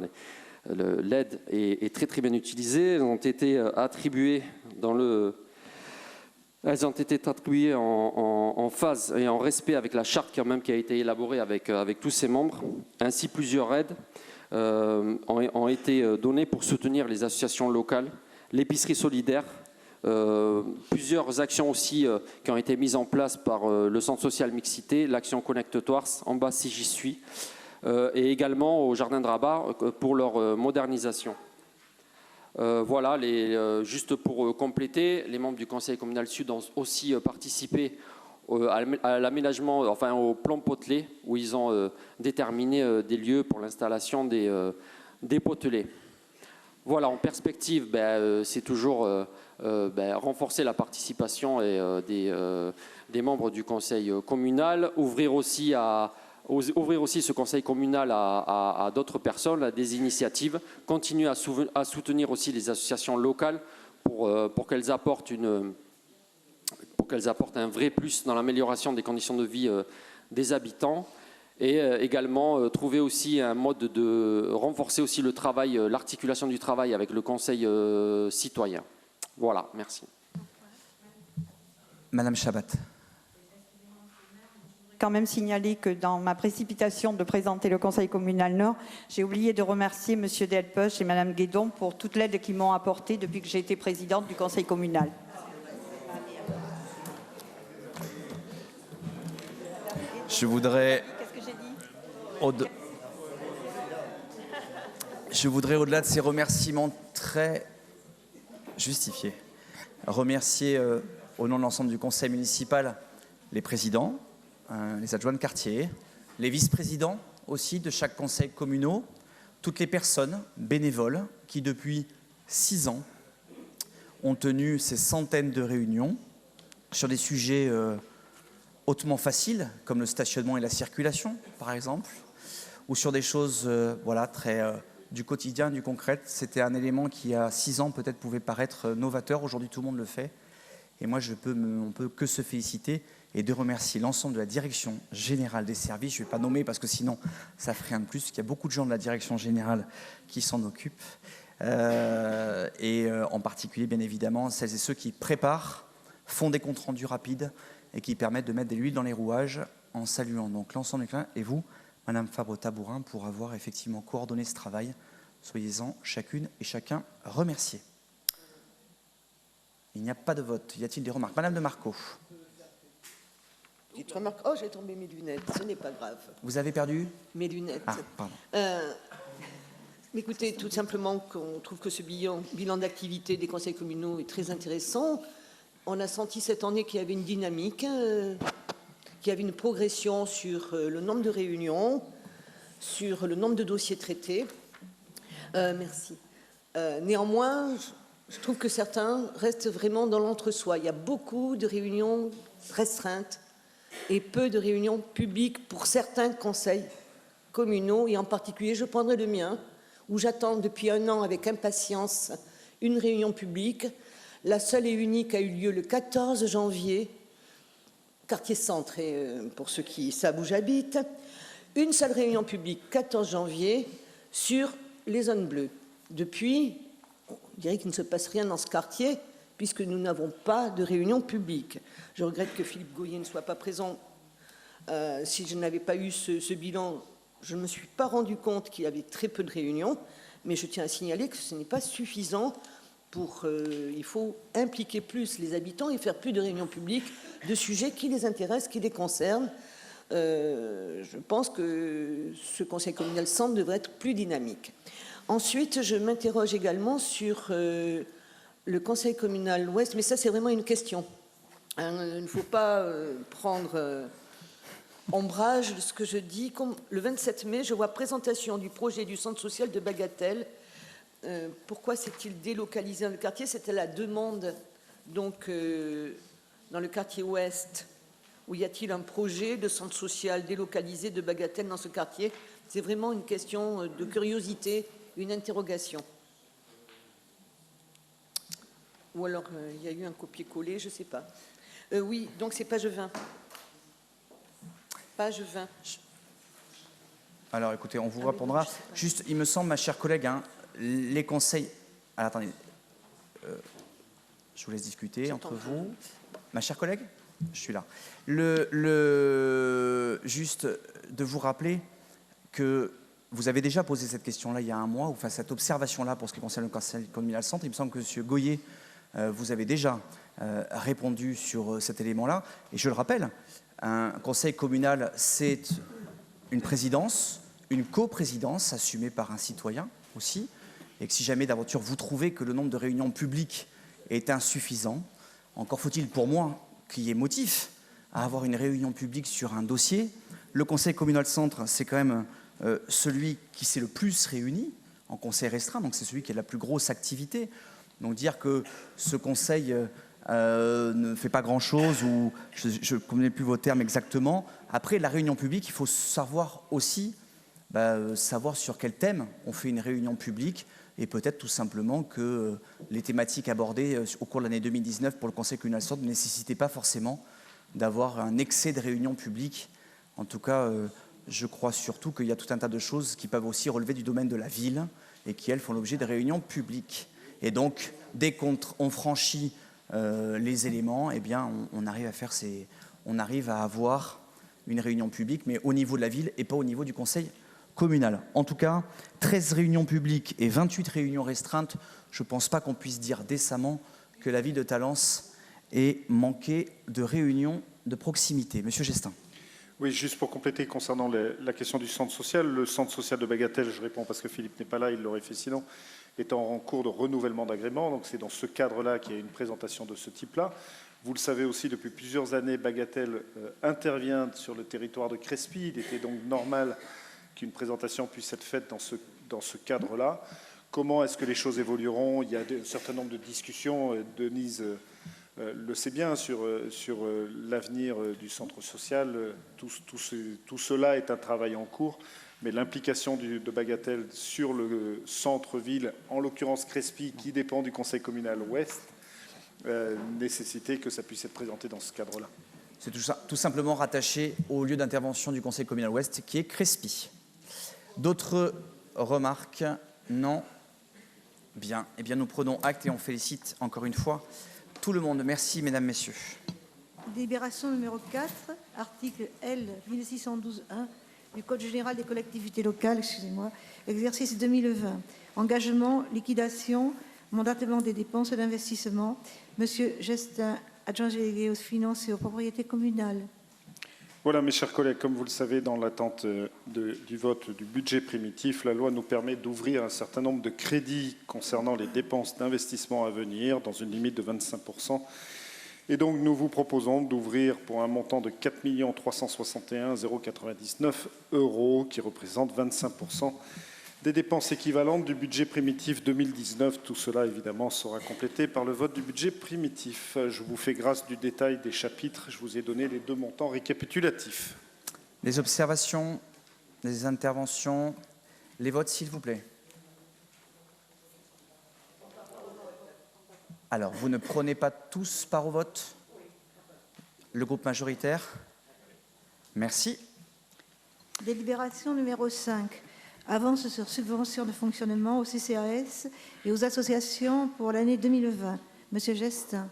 l'aide est très très bien utilisée. Elles ont été attribuées en phase et en respect avec la charte quand même qui a été élaborée avec tous ses membres. Ainsi, plusieurs aides ont été données pour soutenir les associations locales, l'épicerie solidaire, plusieurs actions aussi qui ont été mises en place par le centre social mixité, l'action Connect Thouars, en bas si j'y suis, et également au jardin de Rabat pour leur modernisation. Voilà, juste pour compléter, les membres du Conseil communal Sud ont aussi participé à l'aménagement, enfin au plan potelé, où ils ont déterminé des lieux pour l'installation des potelets. Voilà, en perspective, c'est toujours renforcer la participation des membres du Conseil communal, ouvrir aussi ce conseil communal à d'autres personnes, à des initiatives, continuer à soutenir aussi les associations locales pour qu'elles apportent un vrai plus dans l'amélioration des conditions de vie des habitants, et également trouver aussi un mode de renforcer aussi le travail, l'articulation du travail avec le conseil citoyen. Voilà, merci. Madame Chabat. quand même signaler que dans ma précipitation de présenter le Conseil communal Nord, j'ai oublié de remercier M. Delpech et Mme Guédon pour toute l'aide qu'ils m'ont apportée depuis que j'ai été présidente du Conseil communal. Je voudrais, au-delà de ces remerciements très justifiés, remercier au nom de l'ensemble du conseil municipal les présidents, les adjoints de quartier, les vice-présidents aussi de chaque conseil communal, toutes les personnes bénévoles qui depuis 6 ans ont tenu ces centaines de réunions sur des sujets hautement faciles, comme le stationnement et la circulation, par exemple, ou sur des choses voilà, très du quotidien, du concret. C'était un élément qui, à 6 ans, peut-être pouvait paraître novateur. Aujourd'hui, tout le monde le fait. Et moi, on ne peut que se féliciter et de remercier l'ensemble de la direction générale des services. Je ne vais pas nommer parce que sinon, ça ferait un de plus. Il y a beaucoup de gens de la direction générale qui s'en occupent. En particulier, bien évidemment, celles et ceux qui préparent, font des comptes rendus rapides et qui permettent de mettre de l'huile dans les rouages en saluant donc l'ensemble des clients et vous, Madame Fabre-Tabourin, pour avoir effectivement coordonné ce travail. Soyez-en chacune et chacun remerciés. Il n'y a pas de vote. Y a-t-il des remarques? Madame de Marco. Petite remarque. Oh, j'ai tombé mes lunettes. Ce n'est pas grave. Vous avez perdu? Mes lunettes. Ah, pardon. Écoutez, tout simplement qu'on trouve que ce bilan d'activité des conseils communaux est très intéressant. On a senti cette année qu'il y avait une dynamique, qu'il y avait une progression sur le nombre de réunions, sur le nombre de dossiers traités. Merci. Néanmoins, je trouve que certains restent vraiment dans l'entre-soi. Il y a beaucoup de réunions restreintes et peu de réunions publiques pour certains conseils communaux, et en particulier, je prendrai le mien, où j'attends depuis 1 an avec impatience une réunion publique. La seule et unique a eu lieu le 14 janvier, quartier centre, pour ceux qui savent où j'habite. Une seule réunion publique, 14 janvier, sur les zones bleues. Depuis, on dirait qu'il ne se passe rien dans ce quartier, puisque nous n'avons pas de réunion publique. Je regrette que Philippe Goyer ne soit pas présent. Si je n'avais pas eu ce bilan, je ne me suis pas rendu compte qu'il y avait très peu de réunions, mais je tiens à signaler que ce n'est pas suffisant. Il faut impliquer plus les habitants et faire plus de réunions publiques de sujets qui les intéressent, qui les concernent. Je pense que ce conseil communal centre devrait être plus dynamique. Ensuite, je m'interroge également sur le conseil communal ouest, mais ça c'est vraiment une question. Il ne faut pas prendre ombrage de ce que je dis. Le 27 mai, je vois présentation du projet du centre social de Bagatelle. Pourquoi s'est-il délocalisé dans le quartier? C'était la demande, donc, dans le quartier ouest, où y a-t-il un projet de centre social délocalisé de Bagatelle dans ce quartier? C'est vraiment une question de curiosité, une interrogation. Ou alors, il y a eu un copier-coller, je ne sais pas. Oui, donc c'est page 20. Page 20. Alors, écoutez, on vous répondra. Juste, il me semble, ma chère collègue, les conseils... Alors, attendez. Je vous laisse discuter entre vous. Ma chère collègue, je suis là. Juste de vous rappeler que vous avez déjà posé cette question-là il y a 1 mois, ou enfin cette observation-là pour ce qui concerne le conseil communal centre. Il me semble que M. Goyer, vous avez déjà répondu sur cet élément-là. Et je le rappelle, un conseil communal, c'est une présidence, une coprésidence assumée par un citoyen aussi. Et que si jamais d'aventure vous trouvez que le nombre de réunions publiques est insuffisant, encore faut-il pour moi qu'il y ait motif à avoir une réunion publique sur un dossier. Le conseil communal centre, c'est quand même celui qui s'est le plus réuni en conseil restreint, donc c'est celui qui a la plus grosse activité. Donc dire que ce conseil ne fait pas grand-chose, ou je ne connais plus vos termes exactement. Après, la réunion publique, il faut savoir aussi savoir sur quel thème on fait une réunion publique, et peut-être tout simplement que les thématiques abordées au cours de l'année 2019 pour le conseil communal centre ne nécessitaient pas forcément d'avoir un excès de réunions publiques. En tout cas, je crois surtout qu'il y a tout un tas de choses qui peuvent aussi relever du domaine de la ville et qui, elles, font l'objet de réunions publiques. Et donc, dès qu'on franchit les éléments, eh bien, on arrive à avoir une réunion publique, mais au niveau de la ville et pas au niveau du conseil communal. En tout cas, 13 réunions publiques et 28 réunions restreintes, je ne pense pas qu'on puisse dire décemment que la ville de Talence ait manqué de réunions de proximité. Monsieur Gestin. Oui, juste pour compléter concernant la question du centre social. Le centre social de Bagatelle, je réponds parce que Philippe n'est pas là, il l'aurait fait sinon, est en cours de renouvellement d'agrément. Donc c'est dans ce cadre-là qu'il y a une présentation de ce type-là. Vous le savez aussi, depuis plusieurs années, Bagatelle intervient sur le territoire de Crespy. Il était donc normal qu'une présentation puisse être faite dans ce cadre-là. Comment est-ce que les choses évolueront? Il y a un certain nombre de discussions. Denise le sait bien sur l'avenir du centre social. Tout cela est un travail en cours. Mais l'implication de Bagatelle sur le centre-ville, en l'occurrence Crespy, qui dépend du conseil communal ouest, nécessiter que ça puisse être présenté dans ce cadre-là. C'est tout simplement rattaché au lieu d'intervention du conseil communal ouest, qui est Crespy. D'autres remarques? Non. Bien. Eh bien, nous prenons acte et on félicite encore une fois tout le monde. Merci, mesdames, messieurs. Délibération numéro 4, article L 1612-1 du Code général des collectivités locales, exercice 2020. Engagement, liquidation, mandatement des dépenses d'investissement. Monsieur Gestin, adjoint délégué aux finances et aux propriétés communales. Voilà, mes chers collègues, comme vous le savez, dans l'attente du vote du budget primitif, la loi nous permet d'ouvrir un certain nombre de crédits concernant les dépenses d'investissement à venir, dans une limite de 25%. Et donc, nous vous proposons d'ouvrir pour un montant de 4 361 099 €, qui représente 25% des dépenses équivalentes du budget primitif 2019. Tout cela, évidemment, sera complété par le vote du budget primitif. Je vous fais grâce du détail des chapitres. Je vous ai donné les deux montants récapitulatifs. Les observations, les interventions, les votes, s'il vous plaît. Alors, vous ne prenez pas tous part au vote? Le groupe majoritaire? Merci. Délibération numéro 5. Avance sur subvention de fonctionnement au CCAS et aux associations pour l'année 2020. Monsieur Gestin.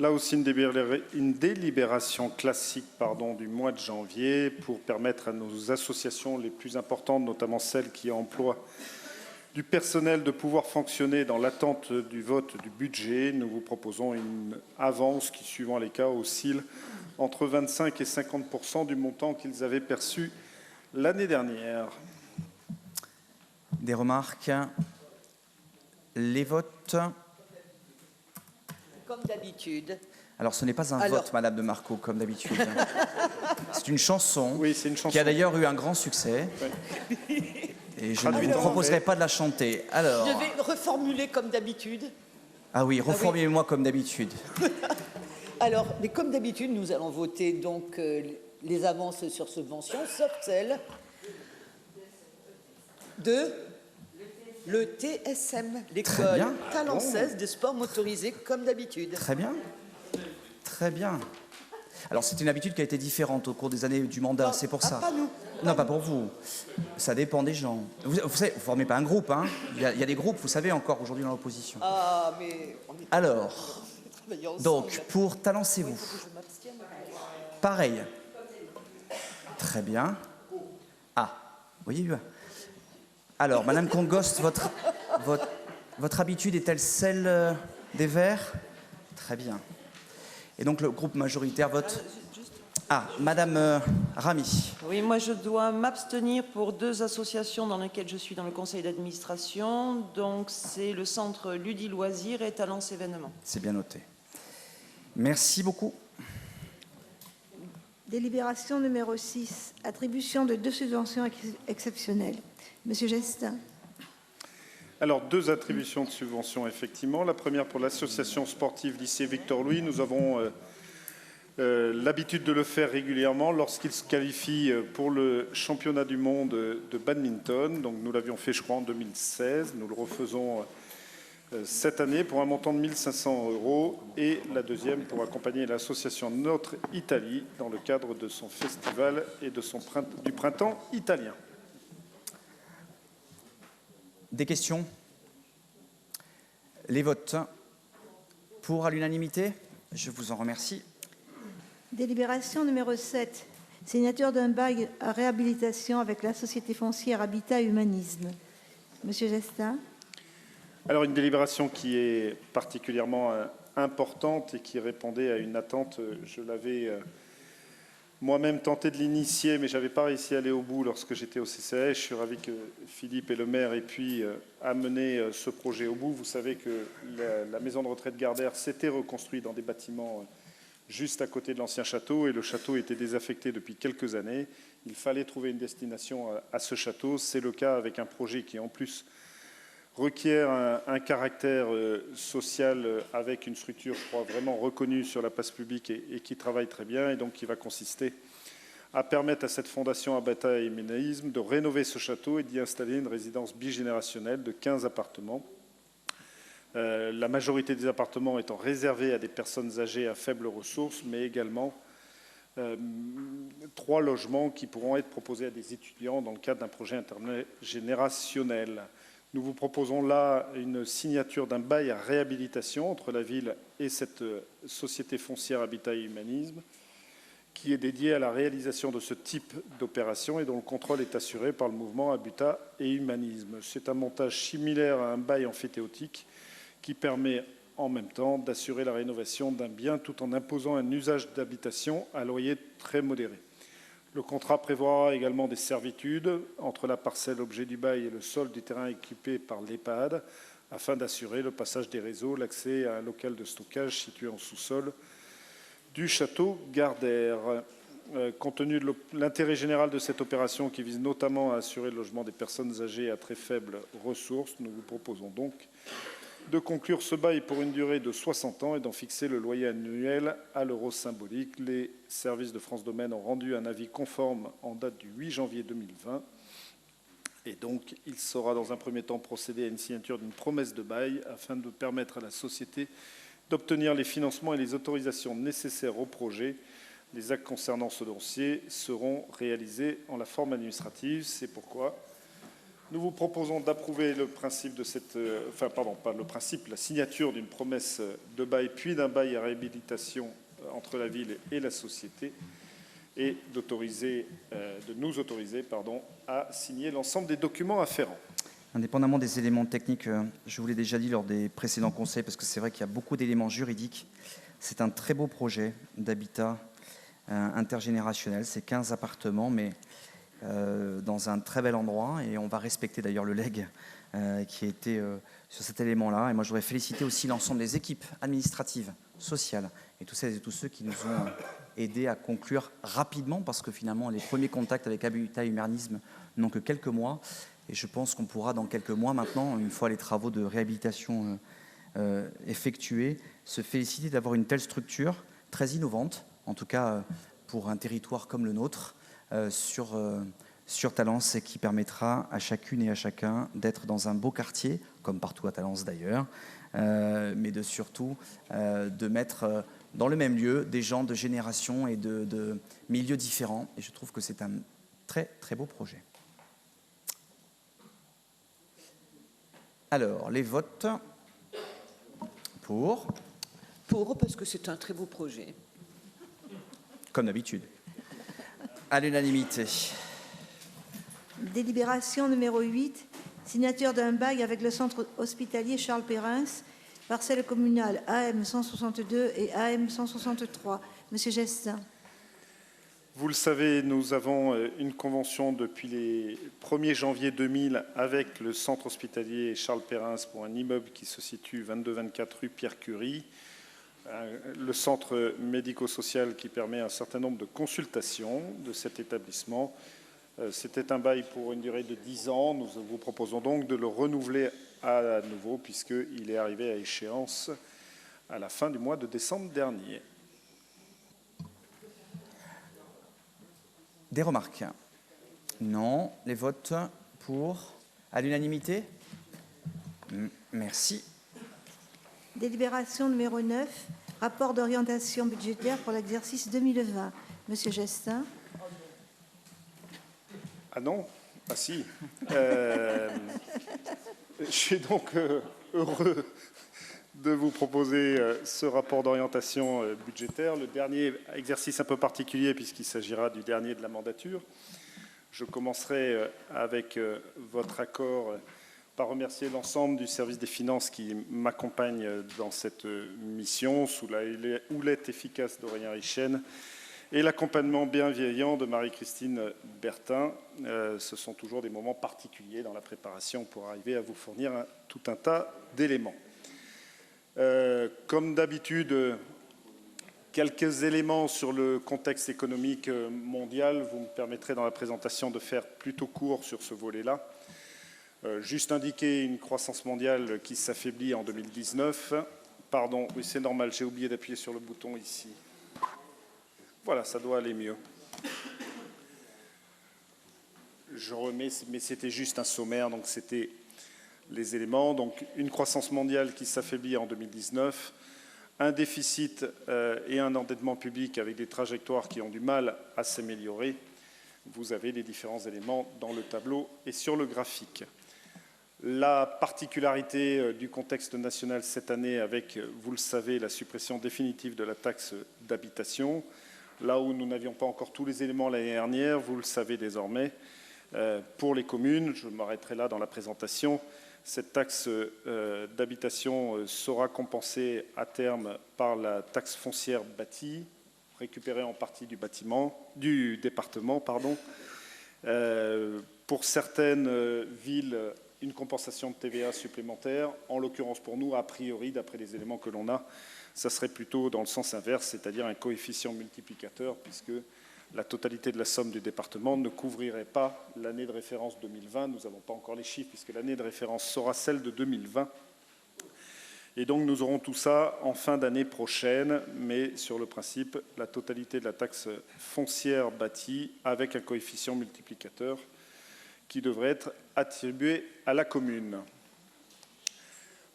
Là aussi, une délibération classique du mois de janvier pour permettre à nos associations les plus importantes, notamment celles qui emploient du personnel, de pouvoir fonctionner dans l'attente du vote du budget. Nous vous proposons une avance qui, suivant les cas, oscille entre 25 et 50% du montant qu'ils avaient perçu l'année dernière. Des remarques? Les votes? Comme d'habitude. Alors, ce n'est pas un vote, Madame de Marco, comme d'habitude. C'est une chanson, qui a d'ailleurs eu un grand succès. Oui. Et je ne vous proposerai pas de la chanter. Alors, je vais reformuler comme d'habitude. Ah oui, reformulez-moi comme d'habitude. Alors, mais comme d'habitude, nous allons voter donc les avances sur subvention, sauf celle de le TSM, l'école talençaise des sports motorisés, comme d'habitude. Très bien. Très bien. Alors, c'est une habitude qui a été différente au cours des années du mandat, c'est pour ça. Pas nous. Non, pas pour vous. Ça dépend des gens. Vous savez, vous ne formez pas un groupe, hein. Il y a des groupes, vous savez, encore aujourd'hui dans l'opposition. Ah, mais... Alors, donc, pour Talencez-vous. Pareil. Très bien. Ah, vous voyez. Alors, Madame Congost, votre habitude est-elle celle des Verts? Très bien. Et donc, le groupe majoritaire vote... Ah, Madame Rami. Oui, moi je dois m'abstenir pour deux associations dans lesquelles je suis dans le conseil d'administration. Donc c'est le centre Ludi Loisirs et Talence Événements. C'est bien noté. Merci beaucoup. Délibération numéro 6. Attribution de 2 subventions exceptionnelles. Monsieur Gestin. Alors, 2 attributions de subventions, effectivement. La première pour l'association sportive lycée Victor Louis. Nous avons... l'habitude de le faire régulièrement lorsqu'il se qualifie pour le championnat du monde de badminton. Donc, nous l'avions fait, je crois, en 2016. Nous le refaisons cette année pour un montant de 1 500 €. Et la deuxième pour accompagner l'association Notre Italie dans le cadre de son festival et du printemps italien. Des questions? Les votes pour à l'unanimité? Je vous en remercie. Délibération numéro 7. signature d'un bail à réhabilitation avec la société foncière Habitat et Humanisme. Monsieur Gestin. Alors, une délibération qui est particulièrement importante et qui répondait à une attente. Je l'avais moi-même tenté de l'initier, mais je n'avais pas réussi à aller au bout lorsque j'étais au CCAS. Je suis ravi que Philippe et le maire aient pu amener ce projet au bout. Vous savez que la maison de retraite Gardère s'était reconstruite dans des bâtiments juste à côté de l'ancien château, et le château était désaffecté depuis quelques années. Il fallait trouver une destination à ce château. C'est le cas avec un projet qui, en plus, requiert un caractère social avec une structure, je crois, vraiment reconnue sur la place publique et qui travaille très bien, et donc qui va consister à permettre à cette fondation Habitat et Humanisme de rénover ce château et d'y installer une résidence bigénérationnelle de 15 appartements. La majorité des appartements étant réservés à des personnes âgées à faibles ressources, mais également 3 logements qui pourront être proposés à des étudiants dans le cadre d'un projet intergénérationnel. Nous vous proposons là une signature d'un bail à réhabilitation entre la ville et cette société foncière Habitat et Humanisme, qui est dédiée à la réalisation de ce type d'opération et dont le contrôle est assuré par le mouvement Habitat et Humanisme. C'est un montage similaire à un bail emphytéotique qui permet en même temps d'assurer la rénovation d'un bien tout en imposant un usage d'habitation à loyer très modéré. Le contrat prévoira également des servitudes entre la parcelle objet du bail et le sol du terrain équipé par l'EHPAD afin d'assurer le passage des réseaux, l'accès à un local de stockage situé en sous-sol du château Gardère. Compte tenu de l'intérêt général de cette opération qui vise notamment à assurer le logement des personnes âgées à très faibles ressources, nous vous proposons donc de conclure ce bail pour une durée de 60 ans et d'en fixer le loyer annuel à l'euro symbolique. Les services de France Domaine ont rendu un avis conforme en date du 8 janvier 2020. Et donc, il sera dans un premier temps procédé à une signature d'une promesse de bail afin de permettre à la société d'obtenir les financements et les autorisations nécessaires au projet. Les actes concernant ce dossier seront réalisés en la forme administrative. C'est pourquoi nous vous proposons d'approuver le principe de cette, la signature d'une promesse de bail puis d'un bail à réhabilitation entre la ville et la société, et de nous autoriser à signer l'ensemble des documents afférents. Indépendamment des éléments techniques, je vous l'ai déjà dit lors des précédents conseils, parce que c'est vrai qu'il y a beaucoup d'éléments juridiques. C'est un très beau projet d'habitat intergénérationnel. C'est 15 appartements, mais dans un très bel endroit, et on va respecter d'ailleurs le legs qui était sur cet élément-là. Et moi, je voudrais féliciter aussi l'ensemble des équipes administratives, sociales, et tous celles et tous ceux qui nous ont aidés à conclure rapidement, parce que finalement, les premiers contacts avec Habitat et Humanisme n'ont que quelques mois, et je pense qu'on pourra, dans quelques mois maintenant, une fois les travaux de réhabilitation effectués, se féliciter d'avoir une telle structure très innovante, en tout cas pour un territoire comme le nôtre, sur Talence, et qui permettra à chacune et à chacun d'être dans un beau quartier, comme partout à Talence d'ailleurs, mais surtout de mettre dans le même lieu des gens de générations et de milieux différents. Et je trouve que c'est un très très beau projet. Alors, les votes pour. Pour, parce que c'est un très beau projet. Comme d'habitude. À l'unanimité. Délibération numéro 8, signature d'un bail avec le centre hospitalier Charles Perrins, parcelle communale AM 162 et AM 163. Monsieur Gestin. Vous le savez, nous avons une convention depuis les 1er janvier 2000 avec le centre hospitalier Charles Perrins pour un immeuble qui se situe 22-24 rue Pierre-Curie. Le centre médico-social qui permet un certain nombre de consultations de cet établissement. C'était un bail pour une durée de 10 ans. Nous vous proposons donc de le renouveler à nouveau puisqu'il est arrivé à échéance à la fin du mois de décembre dernier. Des remarques? Non. Les votes pour? À l'unanimité? Merci. Délibération numéro 9, rapport d'orientation budgétaire pour l'exercice 2020. Monsieur Gestin. Ah non? Ah si. Je suis donc heureux de vous proposer ce rapport d'orientation budgétaire, le dernier exercice un peu particulier puisqu'il s'agira du dernier de la mandature. Je commencerai avec votre accord par remercier l'ensemble du service des finances qui m'accompagne dans cette mission, sous la houlette efficace d'Aurélien Richen et l'accompagnement bienveillant de Marie-Christine Bertin. Ce sont toujours des moments particuliers dans la préparation pour arriver à vous fournir tout un tas d'éléments. Comme d'habitude, quelques éléments sur le contexte économique mondial. Vous me permettrez dans la présentation de faire plutôt court sur ce volet-là. Juste indiquer une croissance mondiale qui s'affaiblit en 2019. Pardon, oui c'est normal, j'ai oublié d'appuyer sur le bouton ici. Voilà, ça doit aller mieux. Je remets, mais c'était juste un sommaire, donc c'était les éléments. Donc une croissance mondiale qui s'affaiblit en 2019, un déficit et un endettement public avec des trajectoires qui ont du mal à s'améliorer. Vous avez les différents éléments dans le tableau et sur le graphique. La particularité du contexte national cette année avec, vous le savez, la suppression définitive de la taxe d'habitation, là où nous n'avions pas encore tous les éléments l'année dernière, vous le savez désormais, pour les communes, je m'arrêterai là dans la présentation, cette taxe d'habitation sera compensée à terme par la taxe foncière bâtie, récupérée en partie du département. Pour certaines villes, une compensation de TVA supplémentaire. En l'occurrence pour nous, a priori, d'après les éléments que l'on a, ça serait plutôt dans le sens inverse, c'est-à-dire un coefficient multiplicateur, puisque la totalité de la somme du département ne couvrirait pas l'année de référence 2020. Nous n'avons pas encore les chiffres, puisque l'année de référence sera celle de 2020. Et donc nous aurons tout ça en fin d'année prochaine, mais sur le principe, la totalité de la taxe foncière bâtie avec un coefficient multiplicateur qui devrait être attribué à la commune.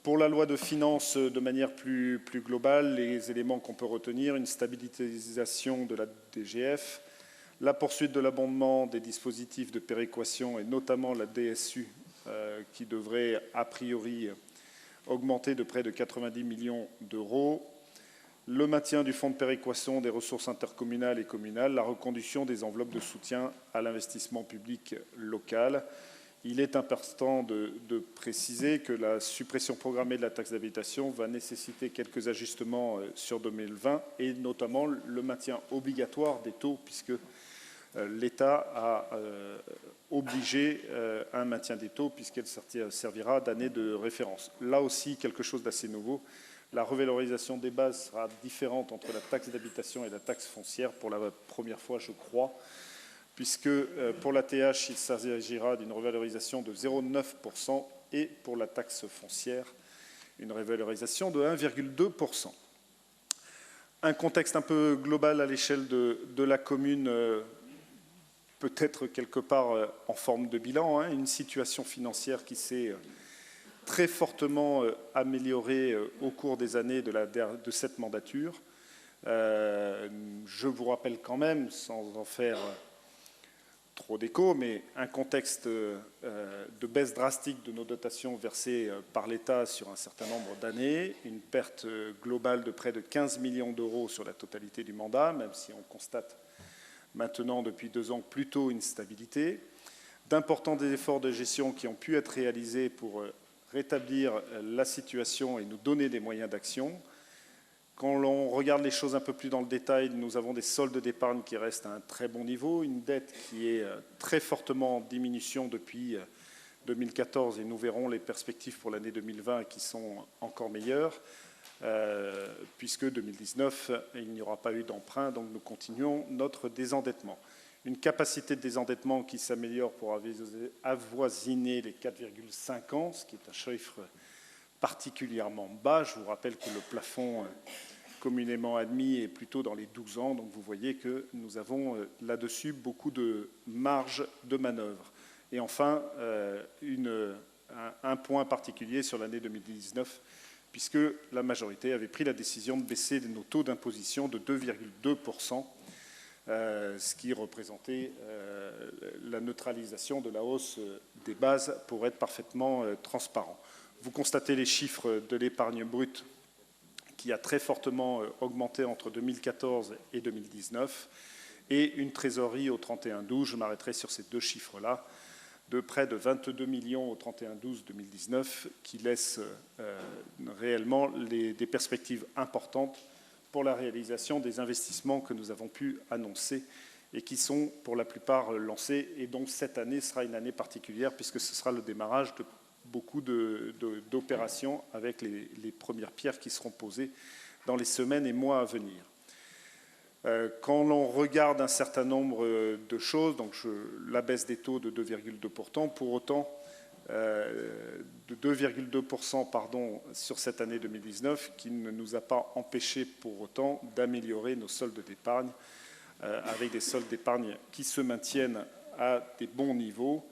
Pour la loi de finances, de manière plus globale, les éléments qu'on peut retenir, une stabilisation de la DGF, la poursuite de l'abondement des dispositifs de péréquation et notamment la DSU qui devrait a priori augmenter de près de 90 millions d'euros, le maintien du fonds de péréquation des ressources intercommunales et communales, la reconduction des enveloppes de soutien à l'investissement public local. Il est important de préciser que la suppression programmée de la taxe d'habitation va nécessiter quelques ajustements sur 2020 et notamment le maintien obligatoire des taux puisque l'État a obligé un maintien des taux puisqu'elle servira d'année de référence. Là aussi, quelque chose d'assez nouveau. La revalorisation des bases sera différente entre la taxe d'habitation et la taxe foncière pour la première fois, je crois, puisque pour la TH, il s'agira d'une revalorisation de 0,9% et pour la taxe foncière, une revalorisation de 1,2%. Un contexte un peu global à l'échelle de la commune, peut-être quelque part en forme de bilan, une situation financière qui s'est très fortement améliorée au cours des années de cette mandature. Je vous rappelle quand même, sans en faire trop d'écho, mais un contexte de baisse drastique de nos dotations versées par l'État sur un certain nombre d'années, une perte globale de près de 15 millions d'euros sur la totalité du mandat, même si on constate maintenant depuis 2 ans plutôt une stabilité, d'importants efforts de gestion qui ont pu être réalisés pour rétablir la situation et nous donner des moyens d'action. Quand l'on regarde les choses un peu plus dans le détail, nous avons des soldes d'épargne qui restent à un très bon niveau, une dette qui est très fortement en diminution depuis 2014 et nous verrons les perspectives pour l'année 2020 qui sont encore meilleures, puisque 2019, il n'y aura pas eu d'emprunt, donc nous continuons notre désendettement. Une capacité de désendettement qui s'améliore pour avoisiner les 4,5 ans, ce qui est un chiffre particulièrement bas. Je vous rappelle que le plafond communément admis est plutôt dans les 12 ans, donc vous voyez que nous avons là-dessus beaucoup de marge de manœuvre. Et enfin, un point particulier sur l'année 2019, puisque la majorité avait pris la décision de baisser nos taux d'imposition de 2,2%, ce qui représentait la neutralisation de la hausse des bases pour être parfaitement transparent. Vous constatez les chiffres de l'épargne brute qui a très fortement augmenté entre 2014 et 2019, et une trésorerie au 31-12, je m'arrêterai sur ces deux chiffres-là, de près de 22 millions au 31-12-2019, qui laisse réellement des perspectives importantes pour la réalisation des investissements que nous avons pu annoncer et qui sont pour la plupart lancés, et dont cette année sera une année particulière puisque ce sera le démarrage de beaucoup d'opérations avec les premières pierres qui seront posées dans les semaines et mois à venir. Quand l'on regarde un certain nombre de choses, donc la baisse des taux de 2,2%, pour autant, de 2,2% pardon, sur cette année 2019, qui ne nous a pas empêché pour autant d'améliorer nos soldes d'épargne, avec des soldes d'épargne qui se maintiennent à des bons niveaux.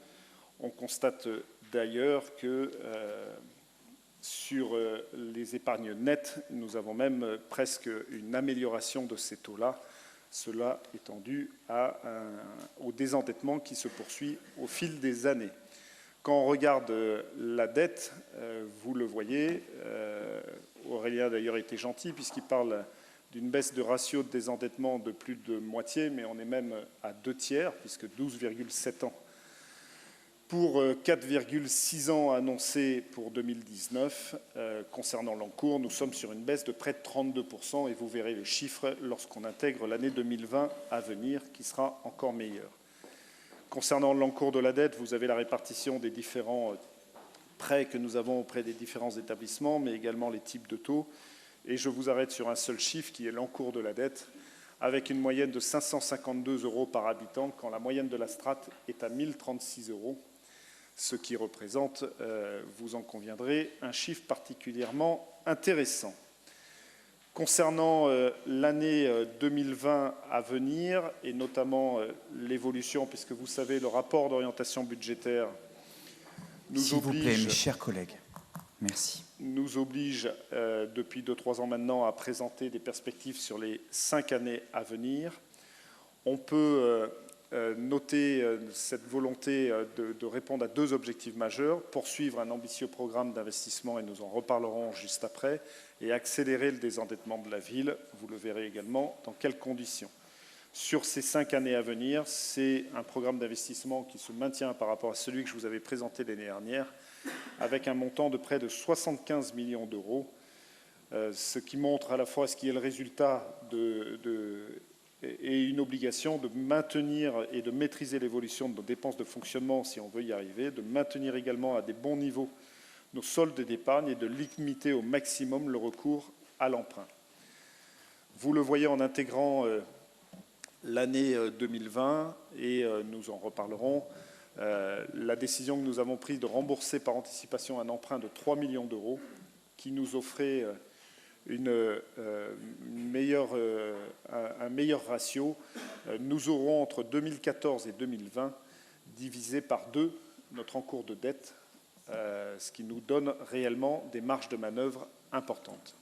On constate d'ailleurs que sur les épargnes nettes, nous avons même presque une amélioration de ces taux-là, cela étant dû au désendettement qui se poursuit au fil des années. Quand on regarde la dette, vous le voyez, Aurélien d'ailleurs était gentil puisqu'il parle d'une baisse de ratio de désendettement de plus de moitié, mais on est même à 2/3, puisque 12,7 ans pour 4,6 ans annoncés pour 2019. Concernant l'encours, nous sommes sur une baisse de près de 32%, et vous verrez les chiffres lorsqu'on intègre l'année 2020 à venir, qui sera encore meilleure. Concernant l'encours de la dette, vous avez la répartition des différents prêts que nous avons auprès des différents établissements, mais également les types de taux. Et je vous arrête sur un seul chiffre, qui est l'encours de la dette, avec une moyenne de 552 € par habitant, quand la moyenne de la strate est à 1036 €, ce qui représente, vous en conviendrez, un chiffre particulièrement intéressant. Concernant l'année 2020 à venir, et notamment l'évolution, puisque vous savez, le rapport d'orientation budgétaire nous oblige... S'il vous plaît, mes chers collègues. Merci. Nous oblige depuis 2-3 ans maintenant à présenter des perspectives sur les 5 années à venir. On peut noter cette volonté de répondre à 2 objectifs majeurs: poursuivre un ambitieux programme d'investissement, et nous en reparlerons juste après, et accélérer le désendettement de la ville. Vous le verrez également dans quelles conditions. Sur ces 5 années à venir, c'est un programme d'investissement qui se maintient par rapport à celui que je vous avais présenté l'année dernière, avec un montant de près de 75 millions d'euros, ce qui montre à la fois ce qui est le résultat et une obligation de maintenir et de maîtriser l'évolution de nos dépenses de fonctionnement si on veut y arriver, de maintenir également à des bons niveaux nos soldes d'épargne et de limiter au maximum le recours à l'emprunt. Vous le voyez en intégrant l'année 2020, et nous en reparlerons, la décision que nous avons prise de rembourser par anticipation un emprunt de 3 millions d'euros qui nous offrait un meilleur ratio. Nous aurons entre 2014 et 2020 divisé par 2 notre encours de dette, ce qui nous donne réellement des marges de manœuvre importantes.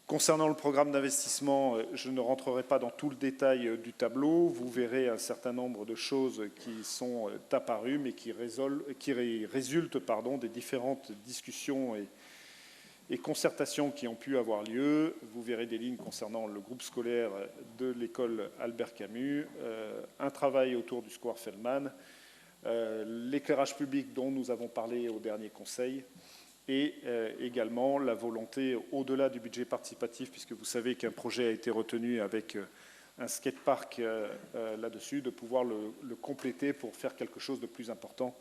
Concernant le programme d'investissement, je ne rentrerai pas dans tout le détail du tableau. Vous verrez un certain nombre de choses qui sont apparues, mais qui résultent des différentes discussions et concertations qui ont pu avoir lieu. Vous verrez des lignes concernant le groupe scolaire de l'école Albert Camus, un travail autour du square Feldman, l'éclairage public dont nous avons parlé au dernier conseil, et également la volonté, au-delà du budget participatif, puisque vous savez qu'un projet a été retenu avec un skatepark là-dessus, de pouvoir le compléter pour faire quelque chose de plus important,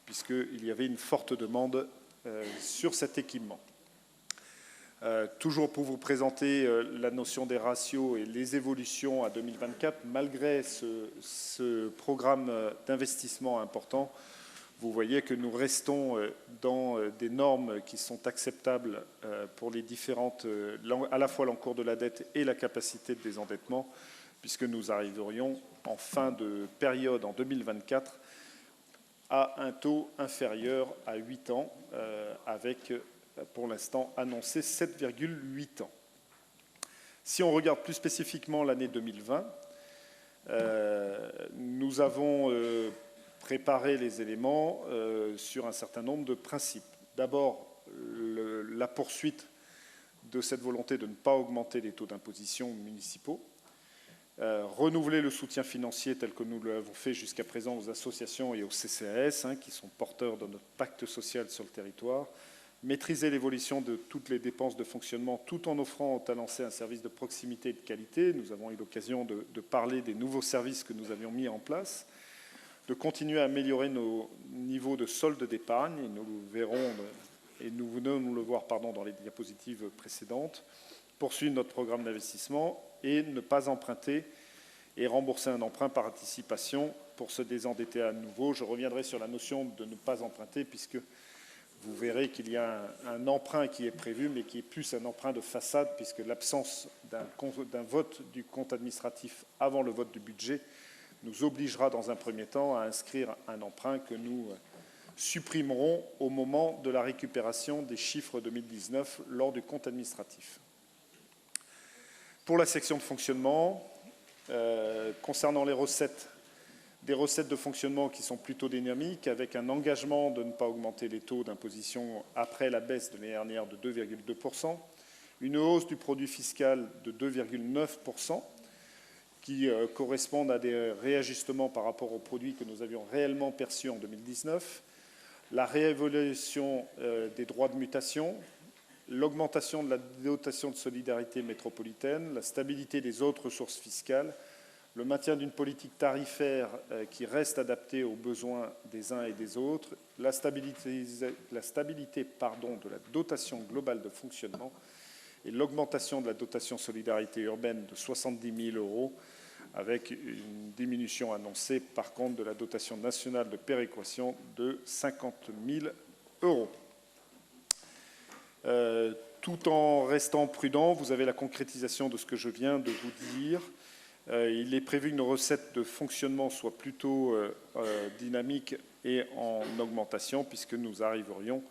puisqu'il y avait une forte demande sur cet équipement. Toujours pour vous présenter la notion des ratios et les évolutions à 2024, malgré ce programme d'investissement important, vous voyez que nous restons dans des normes qui sont acceptables pour les différentes, à la fois l'encours de la dette et la capacité de désendettement, puisque nous arriverions en fin de période, en 2024, à un taux inférieur à 8 ans, avec, pour l'instant, annoncé 7,8 ans. Si on regarde plus spécifiquement l'année 2020, nous avons préparer les éléments sur un certain nombre de principes. D'abord, la poursuite de cette volonté de ne pas augmenter les taux d'imposition municipaux, renouveler le soutien financier tel que nous l'avons fait jusqu'à présent aux associations et aux CCAS, qui sont porteurs de notre pacte social sur le territoire, maîtriser l'évolution de toutes les dépenses de fonctionnement tout en offrant aux Talancais un service de proximité et de qualité. Nous avons eu l'occasion de parler des nouveaux services que nous avions mis en place, de continuer à améliorer nos niveaux de solde d'épargne, et nous verrons, et nous venons de le voir dans les diapositives précédentes, poursuivre notre programme d'investissement et ne pas emprunter et rembourser un emprunt par anticipation pour se désendetter à nouveau. Je reviendrai sur la notion de ne pas emprunter, puisque vous verrez qu'il y a un emprunt qui est prévu, mais qui est plus un emprunt de façade, puisque l'absence d'un vote du compte administratif avant le vote du budget nous obligera dans un premier temps à inscrire un emprunt que nous supprimerons au moment de la récupération des chiffres 2019 lors du compte administratif. Pour la section de fonctionnement, concernant les recettes, des recettes de fonctionnement qui sont plutôt dynamiques, avec un engagement de ne pas augmenter les taux d'imposition après la baisse de l'année dernière de 2,2%, une hausse du produit fiscal de 2,9%, qui correspondent à des réajustements par rapport aux produits que nous avions réellement perçus en 2019, la réévaluation des droits de mutation, l'augmentation de la dotation de solidarité métropolitaine, la stabilité des autres ressources fiscales, le maintien d'une politique tarifaire qui reste adaptée aux besoins des uns et des autres, la stabilité de la dotation globale de fonctionnement et l'augmentation de la dotation solidarité urbaine de 70 000 €, avec une diminution annoncée par contre de la dotation nationale de péréquation de 50 000 €. Tout en restant prudent, vous avez la concrétisation de ce que je viens de vous dire. Il est prévu qu'une recette de fonctionnement soit plutôt dynamique et en augmentation, puisque nous arriverions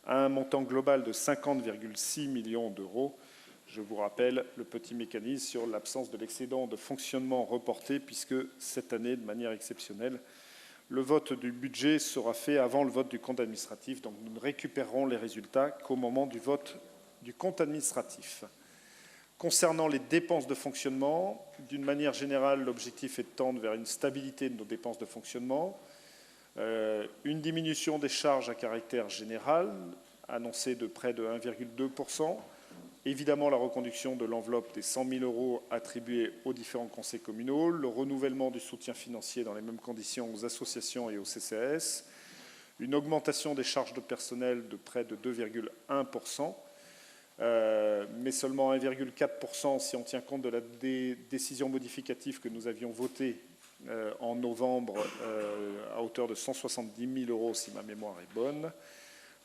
à un montant global de 50,6 millions d'euros. Je vous rappelle le petit mécanisme sur l'absence de l'excédent de fonctionnement reporté, puisque cette année, de manière exceptionnelle, le vote du budget sera fait avant le vote du compte administratif. Donc nous ne récupérerons les résultats qu'au moment du vote du compte administratif. Concernant les dépenses de fonctionnement, d'une manière générale, l'objectif est de tendre vers une stabilité de nos dépenses de fonctionnement, une diminution des charges à caractère général, annoncée de près de 1,2%, évidemment la reconduction de l'enveloppe des 100 000 € attribués aux différents conseils communaux, le renouvellement du soutien financier dans les mêmes conditions aux associations et aux CCAS, une augmentation des charges de personnel de près de 2,1%, mais seulement 1,4% si on tient compte de la décision modificative que nous avions votée en novembre à hauteur de 170 000 € si ma mémoire est bonne.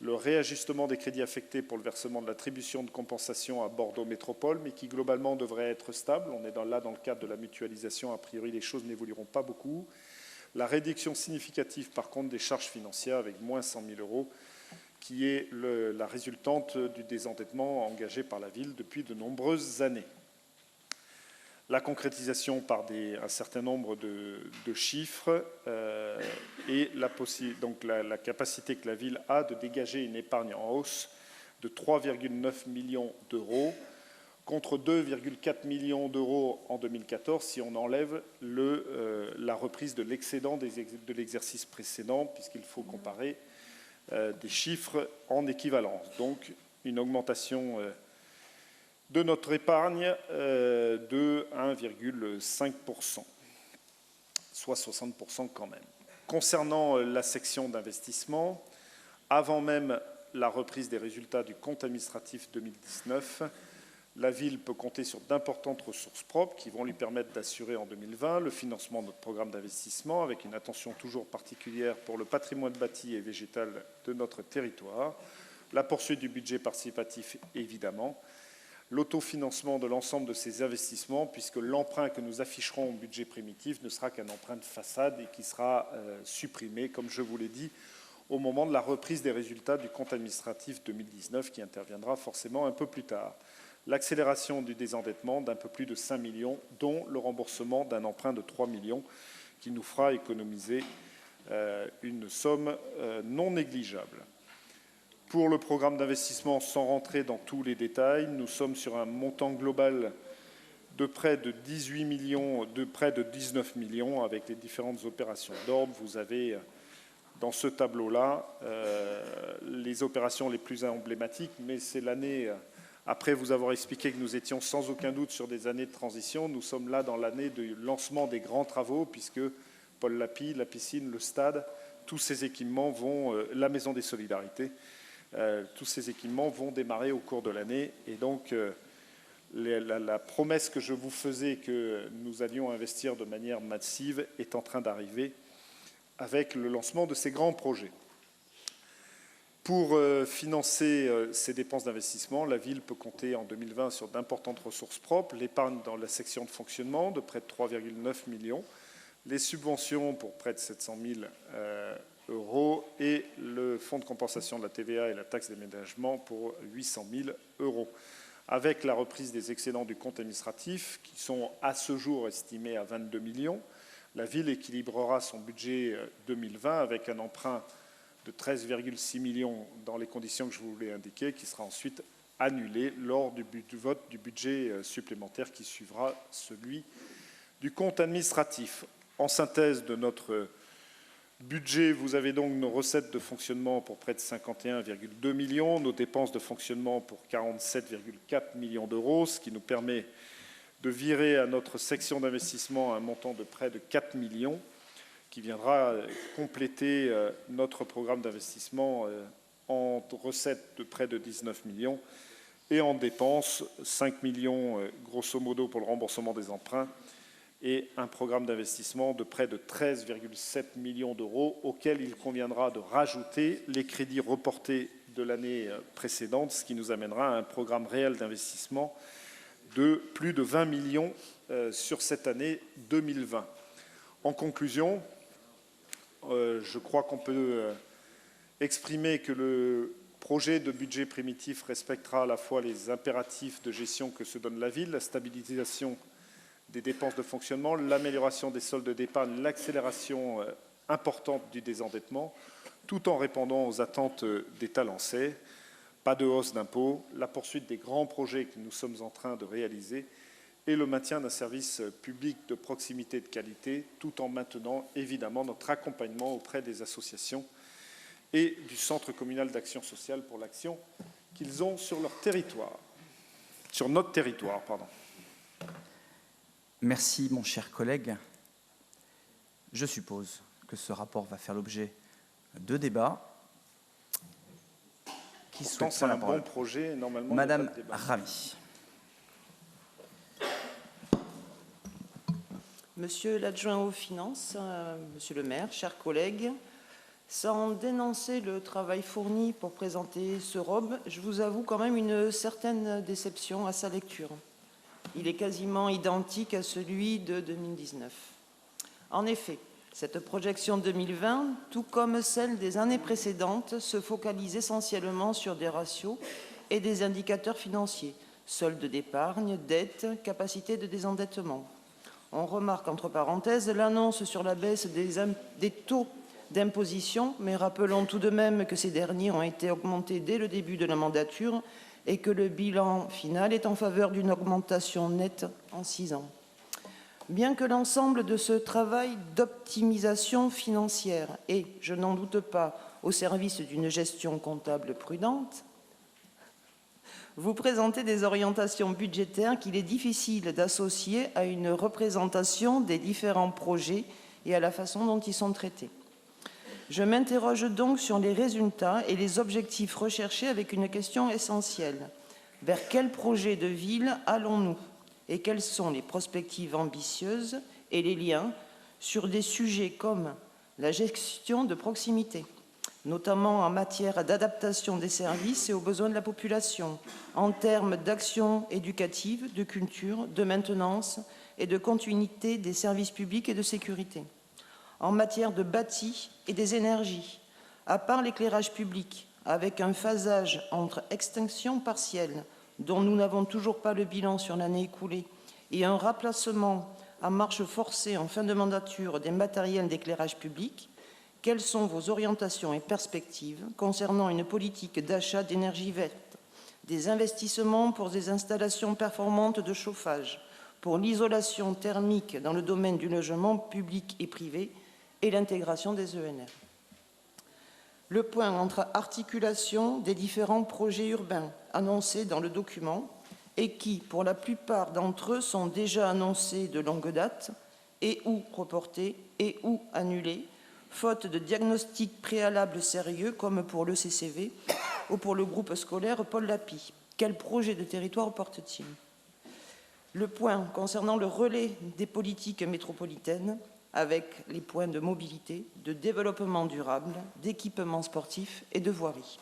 Le réajustement des crédits affectés pour le versement de l'attribution de compensation à Bordeaux Métropole, mais qui globalement devrait être stable. On est là dans le cadre de la mutualisation. A priori, les choses n'évolueront pas beaucoup. La réduction significative, par contre, des charges financières avec moins 100 000 €, qui est la résultante du désendettement engagé par la ville depuis de nombreuses années. La concrétisation par un certain nombre de chiffres et la capacité que la ville a de dégager une épargne en hausse de 3,9 millions d'euros contre 2,4 millions d'euros en 2014 si on enlève la reprise de l'excédent de l'exercice précédent, puisqu'il faut comparer des chiffres en équivalence. Donc une augmentation de notre épargne de 1,5%, soit 60% quand même. Concernant la section d'investissement, avant même la reprise des résultats du compte administratif 2019, la ville peut compter sur d'importantes ressources propres qui vont lui permettre d'assurer en 2020 le financement de notre programme d'investissement, avec une attention toujours particulière pour le patrimoine bâti et végétal de notre territoire, la poursuite du budget participatif évidemment, l'autofinancement de l'ensemble de ces investissements, puisque l'emprunt que nous afficherons au budget primitif ne sera qu'un emprunt de façade et qui sera supprimé, comme je vous l'ai dit, au moment de la reprise des résultats du compte administratif 2019, qui interviendra forcément un peu plus tard. L'accélération du désendettement d'un peu plus de 5 millions, dont le remboursement d'un emprunt de 3 millions, qui nous fera économiser une somme non négligeable. Pour le programme d'investissement, sans rentrer dans tous les détails, nous sommes sur un montant global de près de 18 millions, de près de 19 millions avec les différentes opérations d'ordre. Vous avez dans ce tableau-là les opérations les plus emblématiques, mais c'est l'année, après vous avoir expliqué que nous étions sans aucun doute sur des années de transition, nous sommes là dans l'année de lancement des grands travaux, puisque Paul Lapie, la piscine, le stade, tous ces équipements vont, la Maison des Solidarités, tous ces équipements vont démarrer au cours de l'année. Et donc, la promesse que je vous faisais que nous allions investir de manière massive est en train d'arriver avec le lancement de ces grands projets. Pour financer ces dépenses d'investissement, la ville peut compter en 2020 sur d'importantes ressources propres, l'épargne dans la section de fonctionnement de près de 3,9 millions, les subventions pour près de 700 000 euros et le fonds de compensation de la TVA et la taxe d'aménagement pour 800 000 euros. Avec la reprise des excédents du compte administratif, qui sont à ce jour estimés à 22 millions, la ville équilibrera son budget 2020 avec un emprunt de 13,6 millions dans les conditions que je vous l'ai indiquées, qui sera ensuite annulé lors du vote du budget supplémentaire qui suivra celui du compte administratif. En synthèse de notre budget, vous avez donc nos recettes de fonctionnement pour près de 51,2 millions, nos dépenses de fonctionnement pour 47,4 millions d'euros, ce qui nous permet de virer à notre section d'investissement un montant de près de 4 millions qui viendra compléter notre programme d'investissement en recettes de près de 19 millions et en dépenses 5 millions grosso modo pour le remboursement des emprunts et un programme d'investissement de près de 13,7 millions d'euros auquel il conviendra de rajouter les crédits reportés de l'année précédente, ce qui nous amènera à un programme réel d'investissement de plus de 20 millions sur cette année 2020. En conclusion, je crois qu'on peut exprimer que le projet de budget primitif respectera à la fois les impératifs de gestion que se donne la ville, la stabilisation des dépenses de fonctionnement, l'amélioration des soldes d'épargne, l'accélération importante du désendettement, tout en répondant aux attentes des Talençais. Pas de hausse d'impôts, la poursuite des grands projets que nous sommes en train de réaliser et le maintien d'un service public de proximité et de qualité, tout en maintenant évidemment notre accompagnement auprès des associations et du Centre communal d'action sociale pour l'action qu'ils ont sur leur territoire, sur notre territoire, pardon. Merci, mon cher collègue. Je suppose que ce rapport va faire l'objet de débats. Qui souhaite c'est un bon projet, normalement. Madame Rami. Monsieur l'adjoint aux finances, monsieur le maire, chers collègues, sans dénoncer le travail fourni pour présenter ce ROB, je vous avoue quand même une certaine déception à sa lecture. Il est quasiment identique à celui de 2019. En effet, cette projection 2020, tout comme celle des années précédentes, se focalise essentiellement sur des ratios et des indicateurs financiers, solde d'épargne, dette, capacité de désendettement. On remarque entre parenthèses l'annonce sur la baisse des taux d'imposition, mais rappelons tout de même que ces derniers ont été augmentés dès le début de la mandature et que le bilan final est en faveur d'une augmentation nette en 6 ans. Bien que l'ensemble de ce travail d'optimisation financière est, je n'en doute pas, au service d'une gestion comptable prudente, vous présentez des orientations budgétaires qu'il est difficile d'associer à une représentation des différents projets et à la façon dont ils sont traités. Je m'interroge donc sur les résultats et les objectifs recherchés avec une question essentielle. Vers quel projet de ville allons-nous ? Et quelles sont les perspectives ambitieuses et les liens sur des sujets comme la gestion de proximité, notamment en matière d'adaptation des services et aux besoins de la population, en termes d'action éducative, de culture, de maintenance et de continuité des services publics et de sécurité. En matière de bâti et des énergies, à part l'éclairage public, avec un phasage entre extinction partielle, dont nous n'avons toujours pas le bilan sur l'année écoulée, et un remplacement à marche forcée en fin de mandature des matériels d'éclairage public, quelles sont vos orientations et perspectives concernant une politique d'achat d'énergie verte, des investissements pour des installations performantes de chauffage, pour l'isolation thermique dans le domaine du logement public et privé et l'intégration des ENR. Le point entre articulation des différents projets urbains annoncés dans le document et qui, pour la plupart d'entre eux, sont déjà annoncés de longue date et ou reportés et ou annulés, faute de diagnostic préalable sérieux comme pour le CCV ou pour le groupe scolaire Paul Lapie. Quel projet de territoire porte-t-il? Le point concernant le relais des politiques métropolitaines avec les points de mobilité, de développement durable, d'équipement sportif et de voirie.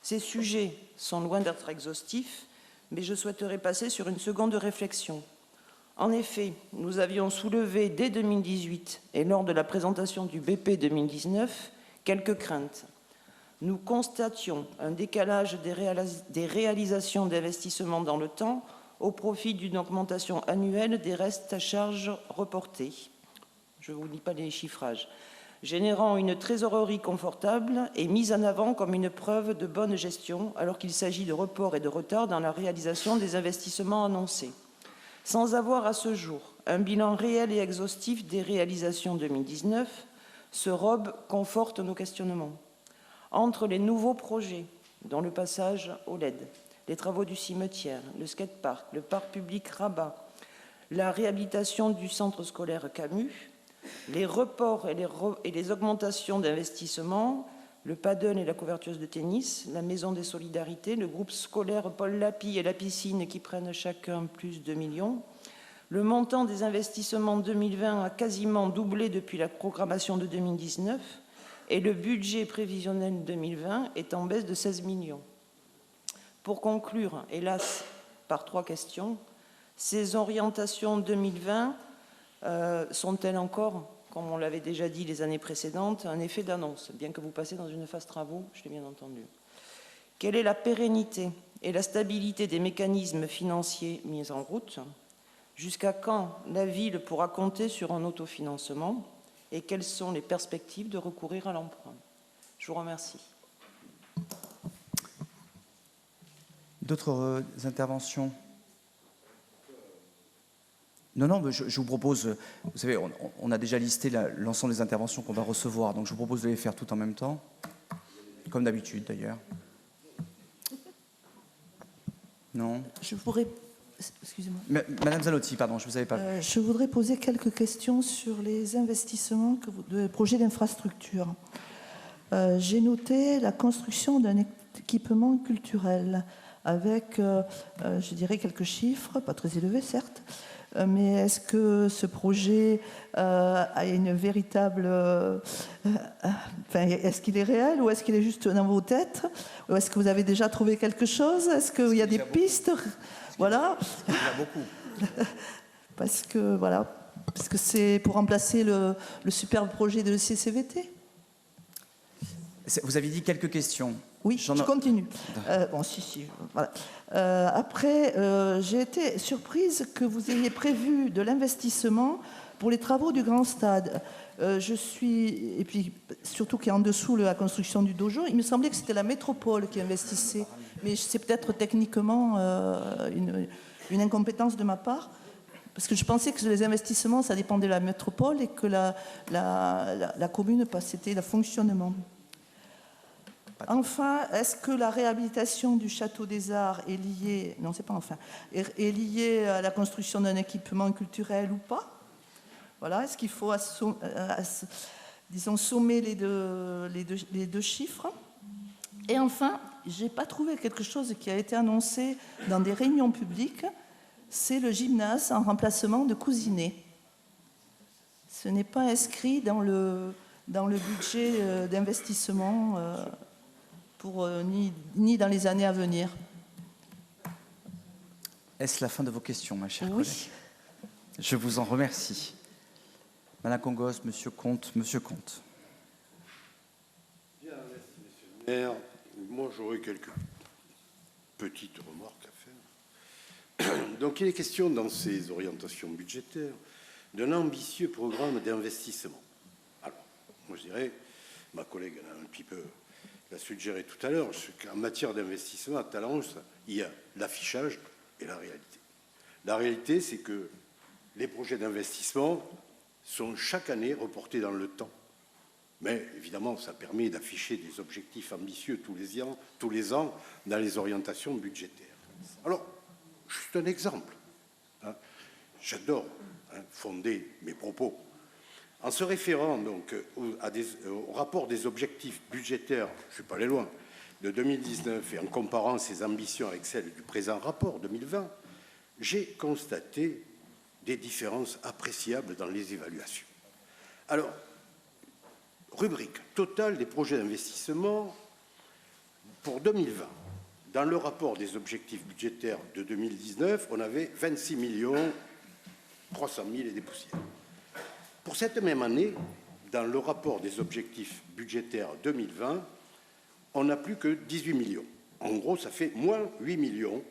Ces sujets sont loin d'être exhaustifs, mais je souhaiterais passer sur une seconde réflexion. En effet, nous avions soulevé dès 2018 et lors de la présentation du BP 2019 quelques craintes. Nous constations un décalage des réalisations d'investissements dans le temps au profit d'une augmentation annuelle des restes à charge reportés. Je ne vous lis pas les chiffrages. Générant une trésorerie confortable et mise en avant comme une preuve de bonne gestion, alors qu'il s'agit de report et de retard dans la réalisation des investissements annoncés. Sans avoir à ce jour un bilan réel et exhaustif des réalisations 2019, ce ROB conforte nos questionnements. Entre les nouveaux projets, dont le passage au LED, les travaux du cimetière, le skatepark, le parc public Rabat, la réhabilitation du centre scolaire Camus, les reports et les augmentations d'investissements, le paddle et la couverture de tennis, la maison des solidarités, le groupe scolaire Paul Lapie et la piscine qui prennent chacun plus de 2 millions. Le montant des investissements 2020 a quasiment doublé depuis la programmation de 2019 et le budget prévisionnel 2020 est en baisse de 16 millions. Pour conclure, hélas, par 3 questions, ces orientations 2020 sont-elles encore, comme on l'avait déjà dit les années précédentes, un effet d'annonce, bien que vous passez dans une phase travaux, je l'ai bien entendu. Quelle est la pérennité et la stabilité des mécanismes financiers mis en route? Jusqu'à quand la ville pourra compter sur un autofinancement? Et quelles sont les perspectives de recourir à l'emprunt? Je vous remercie. D'autres interventions? Non, mais je vous propose, vous savez, on a déjà listé l'ensemble des interventions qu'on va recevoir, donc je vous propose de les faire toutes en même temps, comme d'habitude d'ailleurs. Non? Je voudrais... Excusez-moi. Madame Zanotti, pardon, je ne vous avais pas... Je voudrais poser quelques questions sur les investissements de projets d'infrastructure. J'ai noté la construction d'un équipement culturel avec, je dirais, quelques chiffres, pas très élevés certes, mais est-ce que ce projet a une véritable... est-ce qu'il est réel ou est-ce qu'il est juste dans vos têtes? Ou est-ce que vous avez déjà trouvé quelque chose? Est-ce qu'il y a des pistes? Voilà. Il y en a beaucoup. Parce que c'est pour remplacer le superbe projet de CCVT. Vous avez dit quelques questions. Oui, je continue. Voilà. Après, j'ai été surprise que vous ayez prévu de l'investissement pour les travaux du Grand Stade. Et puis surtout qu'il y a en dessous la construction du dojo, il me semblait que c'était la métropole qui investissait. Mais c'est peut-être techniquement une incompétence de ma part. Parce que je pensais que les investissements, ça dépendait de la métropole et que la commune, c'était le fonctionnement. Enfin, est-ce que la réhabilitation du Château des Arts est liée, non c'est pas enfin, est liée à la construction d'un équipement culturel ou pas? Voilà, est-ce qu'il faut, disons, sommer les deux chiffres? Et enfin, je n'ai pas trouvé quelque chose qui a été annoncé dans des réunions publiques, c'est le gymnase en remplacement de Cousinet. Ce n'est pas inscrit dans le budget d'investissement ni dans les années à venir. Est-ce la fin de vos questions, ma chère collègue? Oui. Je vous en remercie. Madame Congos, Monsieur Comte, Monsieur Comte. Bien, merci, Monsieur le maire. Moi, j'aurais quelques petites remarques à faire. Donc, il est question dans ces orientations budgétaires d'un ambitieux programme d'investissement. Alors, moi, je dirais, ma collègue a un petit peu l'a suggéré tout à l'heure, qu'en matière d'investissement à Talence, il y a l'affichage et la réalité. La réalité, c'est que les projets d'investissement sont chaque année reportés dans le temps. Mais évidemment, ça permet d'afficher des objectifs ambitieux tous les ans dans les orientations budgétaires. Alors, juste un exemple. Hein. J'adore fonder mes propos. En se référant donc au rapport des objectifs budgétaires, je ne suis pas allé loin, de 2019 et en comparant ses ambitions avec celles du présent rapport 2020, j'ai constaté des différences appréciables dans les évaluations. Alors, rubrique total des projets d'investissement pour 2020. Dans le rapport des objectifs budgétaires de 2019, on avait 26 300 000 et des poussières. Pour cette même année, dans le rapport des objectifs budgétaires 2020, on n'a plus que 18 millions. En gros, ça fait moins 8 millions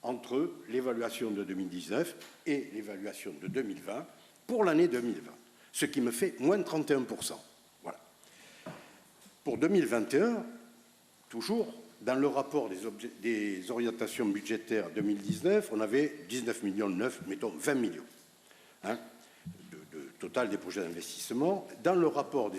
entre l'évaluation de 2019 et l'évaluation de 2020 pour l'année 2020, ce qui me fait moins 31%. Voilà. Pour 2021, toujours, dans le rapport des orientations budgétaires 2019, on avait 19 millions 9, mettons 20 millions. Hein, de total des projets d'investissement. Dans le rapport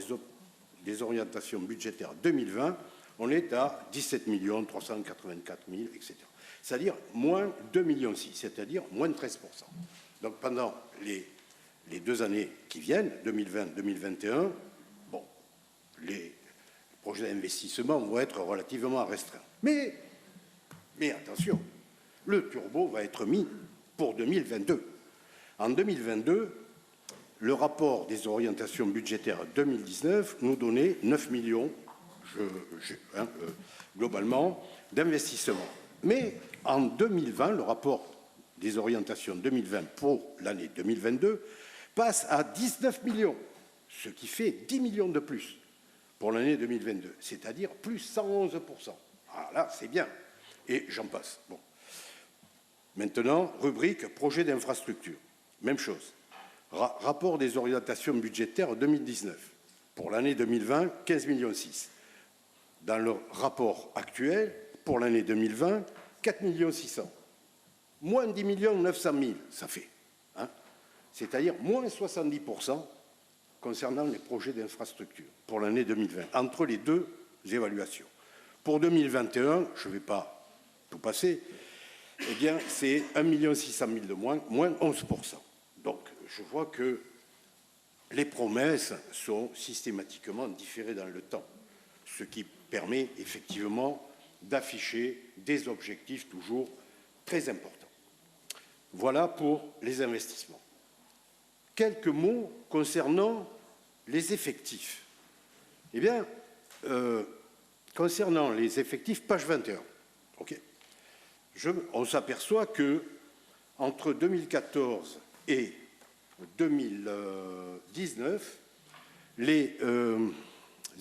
des orientations budgétaires 2020, on est à 17 384 000, etc. C'est-à-dire moins 2,6 millions, c'est-à-dire moins de 13%. Donc pendant les 2 années qui viennent, 2020-2021, bon, les projets d'investissement vont être relativement restreints. Mais attention, le turbo va être mis pour 2022. En 2022, le rapport des orientations budgétaires 2019 nous donnait 9 millions globalement d'investissements. Mais en 2020, le rapport des orientations 2020 pour l'année 2022 passe à 19 millions, ce qui fait 10 millions de plus pour l'année 2022, c'est-à-dire plus 111%. Ah là, c'est bien. Et j'en passe. Bon. Maintenant, rubrique projet d'infrastructure. Même chose. Rapport des orientations budgétaires 2019. Pour l'année 2020, 15,6 millions. Dans le rapport actuel, pour l'année 2020, 4,6 millions. Moins 10 900 000, ça fait. Hein, c'est-à-dire moins 70% concernant les projets d'infrastructure pour l'année 2020, entre les deux évaluations. Pour 2021, je ne vais pas tout passer, eh bien, c'est 1 600 000 de moins, moins 11%. Donc, je vois que les promesses sont systématiquement différées dans le temps, ce qui permet effectivement d'afficher des objectifs toujours très importants. Voilà pour les investissements. Quelques mots concernant les effectifs. Eh bien, concernant les effectifs, page 21, okay. On s'aperçoit que entre 2014 et 2019, les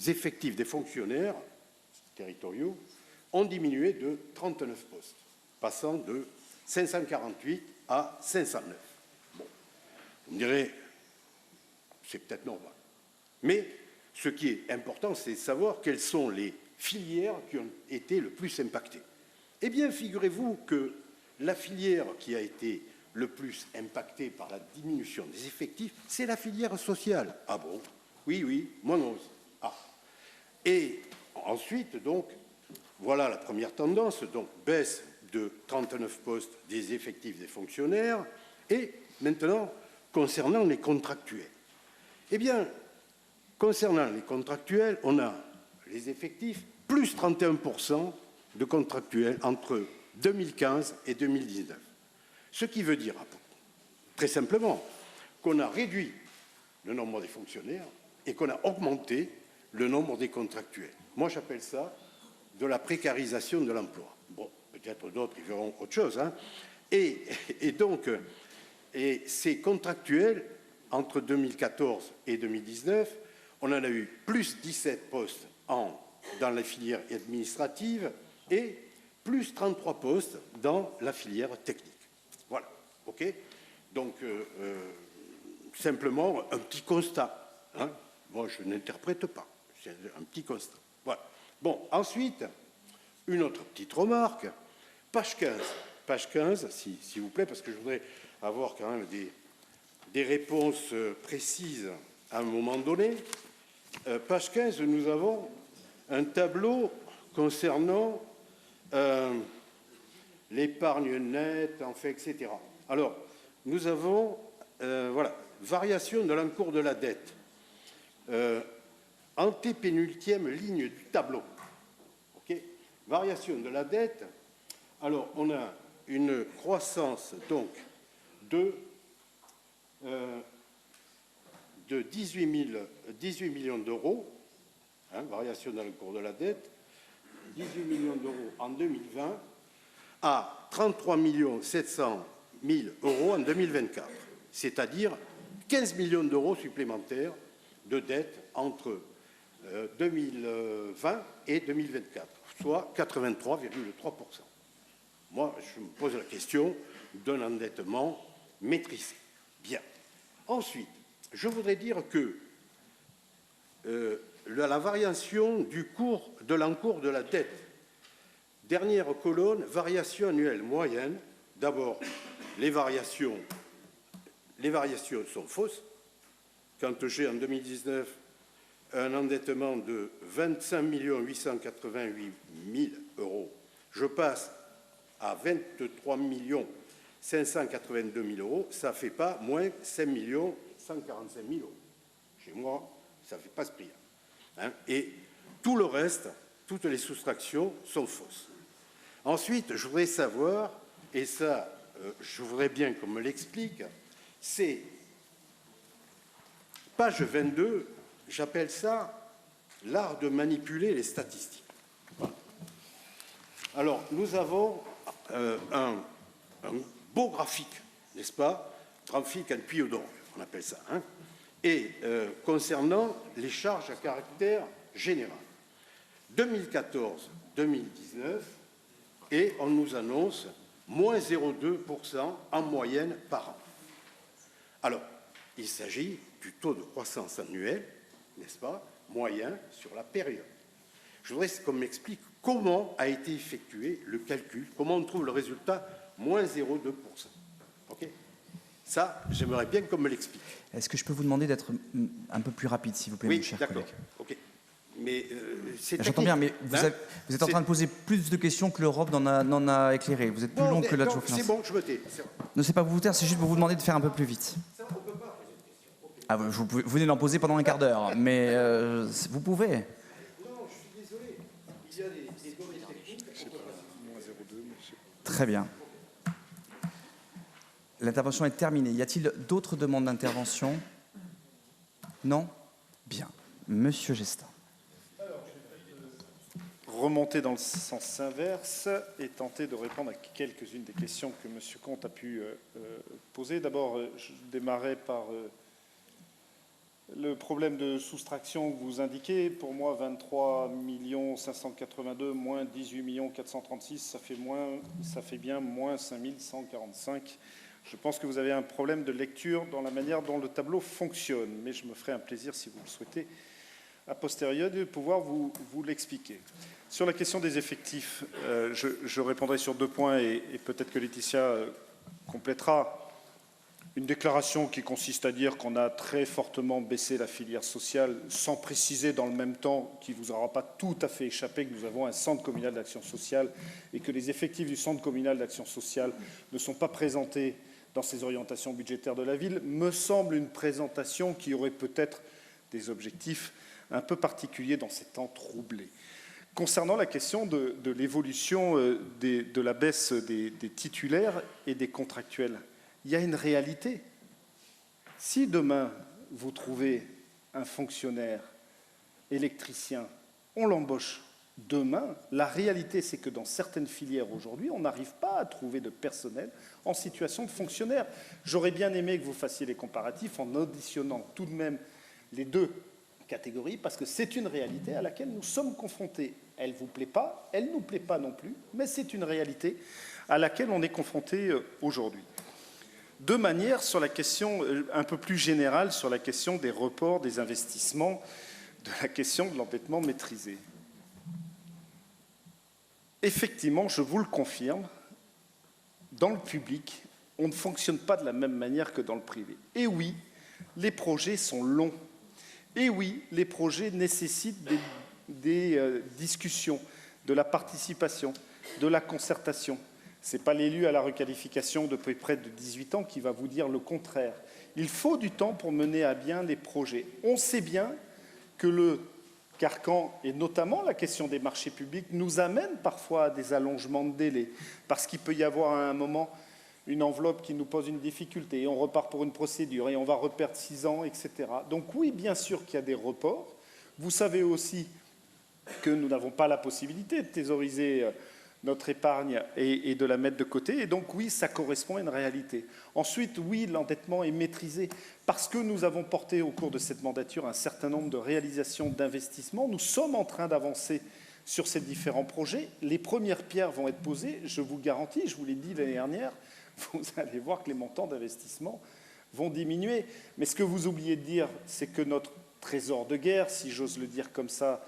effectifs des fonctionnaires territoriaux ont diminué de 39 postes, passant de 548 à 509. Bon, vous me direz, c'est peut-être normal. Mais ce qui est important, c'est de savoir quelles sont les filières qui ont été le plus impactées. Eh bien, figurez-vous que la filière qui a été le plus impactée par la diminution des effectifs, c'est la filière sociale. Ah bon? Oui, moins 11. Ah. Et ensuite, donc, voilà la première tendance, donc baisse de 39 postes des effectifs des fonctionnaires. Et maintenant, concernant les contractuels. Eh bien, concernant les contractuels, on a les effectifs, plus 31% de contractuels entre 2015 et 2019. Ce qui veut dire, très simplement, qu'on a réduit le nombre des fonctionnaires et qu'on a augmenté le nombre des contractuels. Moi, j'appelle ça de la précarisation de l'emploi. Bon, peut-être d'autres, ils verront autre chose. Hein. Et donc, ces contractuels, entre 2014 et 2019, on en a eu plus 17 postes dans la filière administrative et plus 33 postes dans la filière technique. Voilà, OK? Donc, simplement, un petit constat. Hein. Moi, je n'interprète pas. C'est un petit constat. Voilà. Bon, ensuite, une autre petite remarque. Page 15. Page 15, s'il vous plaît, parce que je voudrais avoir quand même des réponses précises à un moment donné. Page 15, nous avons un tableau concernant l'épargne nette, en fait, etc. Alors, nous avons, voilà, variation de l'encours de la dette. Antépénultième ligne du tableau. Okay. Variation de la dette. Alors, on a une croissance, donc, de 18 millions d'euros, hein, variation dans le cours de la dette, 18 millions d'euros en 2020 à 33 700 000 euros en 2024, c'est-à-dire 15 millions d'euros supplémentaires de dette entre 2020 et 2024, soit 83,3%. Moi, je me pose la question d'un endettement maîtrisé. Bien. Ensuite, je voudrais dire que la variation du cours de l'encours de la dette, dernière colonne, variation annuelle moyenne. D'abord, les variations sont fausses. Quand j'ai en 2019 un endettement de 25 888 000 euros, je passe à 23 582 000 euros, ça ne fait pas moins 5 145 000 euros. Chez moi, ça ne fait pas ce prix-là. Hein. Et tout le reste, toutes les soustractions sont fausses. Ensuite, je voudrais savoir, et ça, je voudrais bien qu'on me l'explique, c'est page 22, j'appelle ça l'art de manipuler les statistiques. Voilà. Alors, nous avons un beau graphique, n'est-ce pas? Graphique en tuyau d'orgue, on appelle ça. Hein, et concernant les charges à caractère général. 2014-2019, et on nous annonce moins 0,2% en moyenne par an. Alors, il s'agit du taux de croissance annuel, n'est-ce pas, moyen sur la période. Je voudrais qu'on m'explique comment a été effectué le calcul, comment on trouve le résultat moins 0,2%. OK ? Ça, j'aimerais bien qu'on me l'explique. Est-ce que je peux vous demander d'être un peu plus rapide, s'il vous plaît, mon cher collègue ? Oui, d'accord. OK. Mais c'est j'entends bien, mais vous êtes en train de poser plus de questions que l'Europe n'en a écléré. Vous êtes plus long que l'adjoint financier. C'est bon, je me tais. Ne c'est pas vous taire, c'est juste pour vous demander de faire un peu plus vite. Ah, vous venez d'en poser pendant un quart d'heure, mais vous pouvez. Non, je suis désolé. Il y a des données techniques. Très bien. L'intervention est terminée. Y a-t-il d'autres demandes d'intervention? Non? Bien. Monsieur Gestin. Remonter dans le sens inverse et tenter de répondre à quelques-unes des questions que M. Comte a pu poser. D'abord, je démarrais par le problème de soustraction que vous indiquez. Pour moi, 23 582 moins 18 436, ça fait bien moins 5 145. Je pense que vous avez un problème de lecture dans la manière dont le tableau fonctionne, mais je me ferai un plaisir, si vous le souhaitez, a posteriori, de pouvoir vous l'expliquer. Sur la question des effectifs, je répondrai sur 2 points et peut-être que Laetitia complétera. Une déclaration qui consiste à dire qu'on a très fortement baissé la filière sociale, sans préciser dans le même temps, qui ne vous aura pas tout à fait échappé, que nous avons un centre communal d'action sociale et que les effectifs du centre communal d'action sociale ne sont pas présentés dans ces orientations budgétaires de la ville, me semble une présentation qui aurait peut-être des objectifs un peu particuliers dans ces temps troublés. Concernant la question de l'évolution de la baisse des titulaires et des contractuels, il y a une réalité. Si demain, vous trouvez un fonctionnaire électricien, on l'embauche demain, la réalité, c'est que dans certaines filières aujourd'hui, on n'arrive pas à trouver de personnel en situation de fonctionnaire. J'aurais bien aimé que vous fassiez les comparatifs en auditionnant tout de même les deux catégories, parce que c'est une réalité à laquelle nous sommes confrontés. Elle ne vous plaît pas, elle ne nous plaît pas non plus, mais c'est une réalité à laquelle on est confronté aujourd'hui. De manière sur la question un peu plus générale, sur la question des reports des investissements de la question de l'endettement maîtrisé. Effectivement, je vous le confirme, dans le public, on ne fonctionne pas de la même manière que dans le privé. Et oui, les projets sont longs. Et oui, les projets nécessitent des discussions, de la participation, de la concertation. Ce n'est pas l'élu à la requalification depuis près de 18 ans qui va vous dire le contraire. Il faut du temps pour mener à bien les projets. On sait bien que le carcan, et notamment la question des marchés publics, nous amène parfois à des allongements de délai, parce qu'il peut y avoir à un moment une enveloppe qui nous pose une difficulté, et on repart pour une procédure, et on va reperdre 6 ans, etc. Donc oui, bien sûr qu'il y a des reports. Vous savez aussi que nous n'avons pas la possibilité de thésauriser notre épargne et de la mettre de côté. Et donc oui, ça correspond à une réalité. Ensuite, oui, l'endettement est maîtrisé parce que nous avons porté au cours de cette mandature un certain nombre de réalisations d'investissements. Nous sommes en train d'avancer sur ces différents projets. Les premières pierres vont être posées, je vous garantis, je vous l'ai dit l'année dernière, vous allez voir que les montants d'investissement vont diminuer. Mais ce que vous oubliez de dire, c'est que notre trésor de guerre, si j'ose le dire comme ça,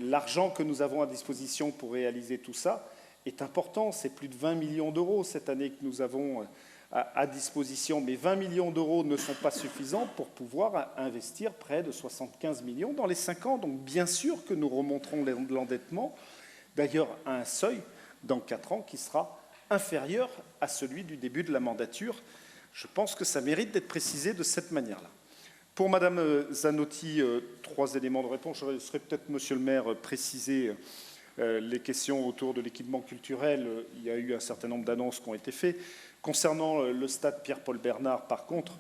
l'argent que nous avons à disposition pour réaliser tout ça, est important. C'est plus de 20 millions d'euros cette année que nous avons à disposition. Mais 20 millions d'euros ne sont pas suffisants pour pouvoir investir près de 75 millions dans les 5 ans. Donc bien sûr que nous remonterons l'endettement, d'ailleurs à un seuil dans 4 ans qui sera inférieur à celui du début de la mandature. Je pense que ça mérite d'être précisé de cette manière-là. Pour Madame Zanotti, 3 éléments de réponse. Je laisserai peut-être, Monsieur le maire, préciser les questions autour de l'équipement culturel. Il y a eu un certain nombre d'annonces qui ont été faites. Concernant le stade Pierre-Paul Bernard, par contre,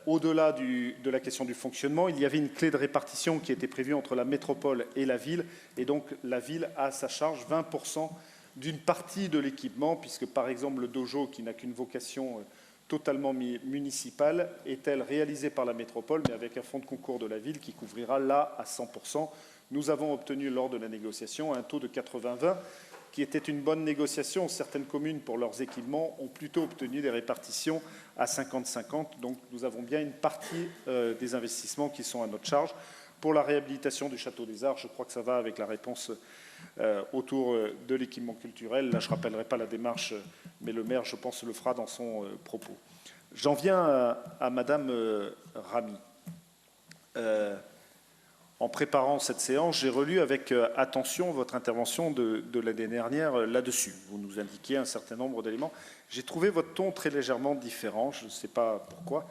au-delà de la question du fonctionnement, il y avait une clé de répartition qui était prévue entre la métropole et la ville. Et donc, la ville a à sa charge 20% d'une partie de l'équipement, puisque, par exemple, le dojo, qui n'a qu'une vocation totalement municipale, est-elle réalisée par la métropole, mais avec un fonds de concours de la ville qui couvrira là à 100%. Nous avons obtenu lors de la négociation un taux de 80-20, qui était une bonne négociation. Certaines communes, pour leurs équipements, ont plutôt obtenu des répartitions à 50-50. Donc nous avons bien une partie des investissements qui sont à notre charge. Pour la réhabilitation du Château des Arts, je crois que ça va avec la réponse autour de l'équipement culturel. Là, je ne rappellerai pas la démarche, mais le maire, je pense, le fera dans son propos. J'en viens à Madame Ramy. En préparant cette séance, j'ai relu avec attention votre intervention de l'année dernière là-dessus. Vous nous indiquiez un certain nombre d'éléments. J'ai trouvé votre ton très légèrement différent. Je ne sais pas pourquoi.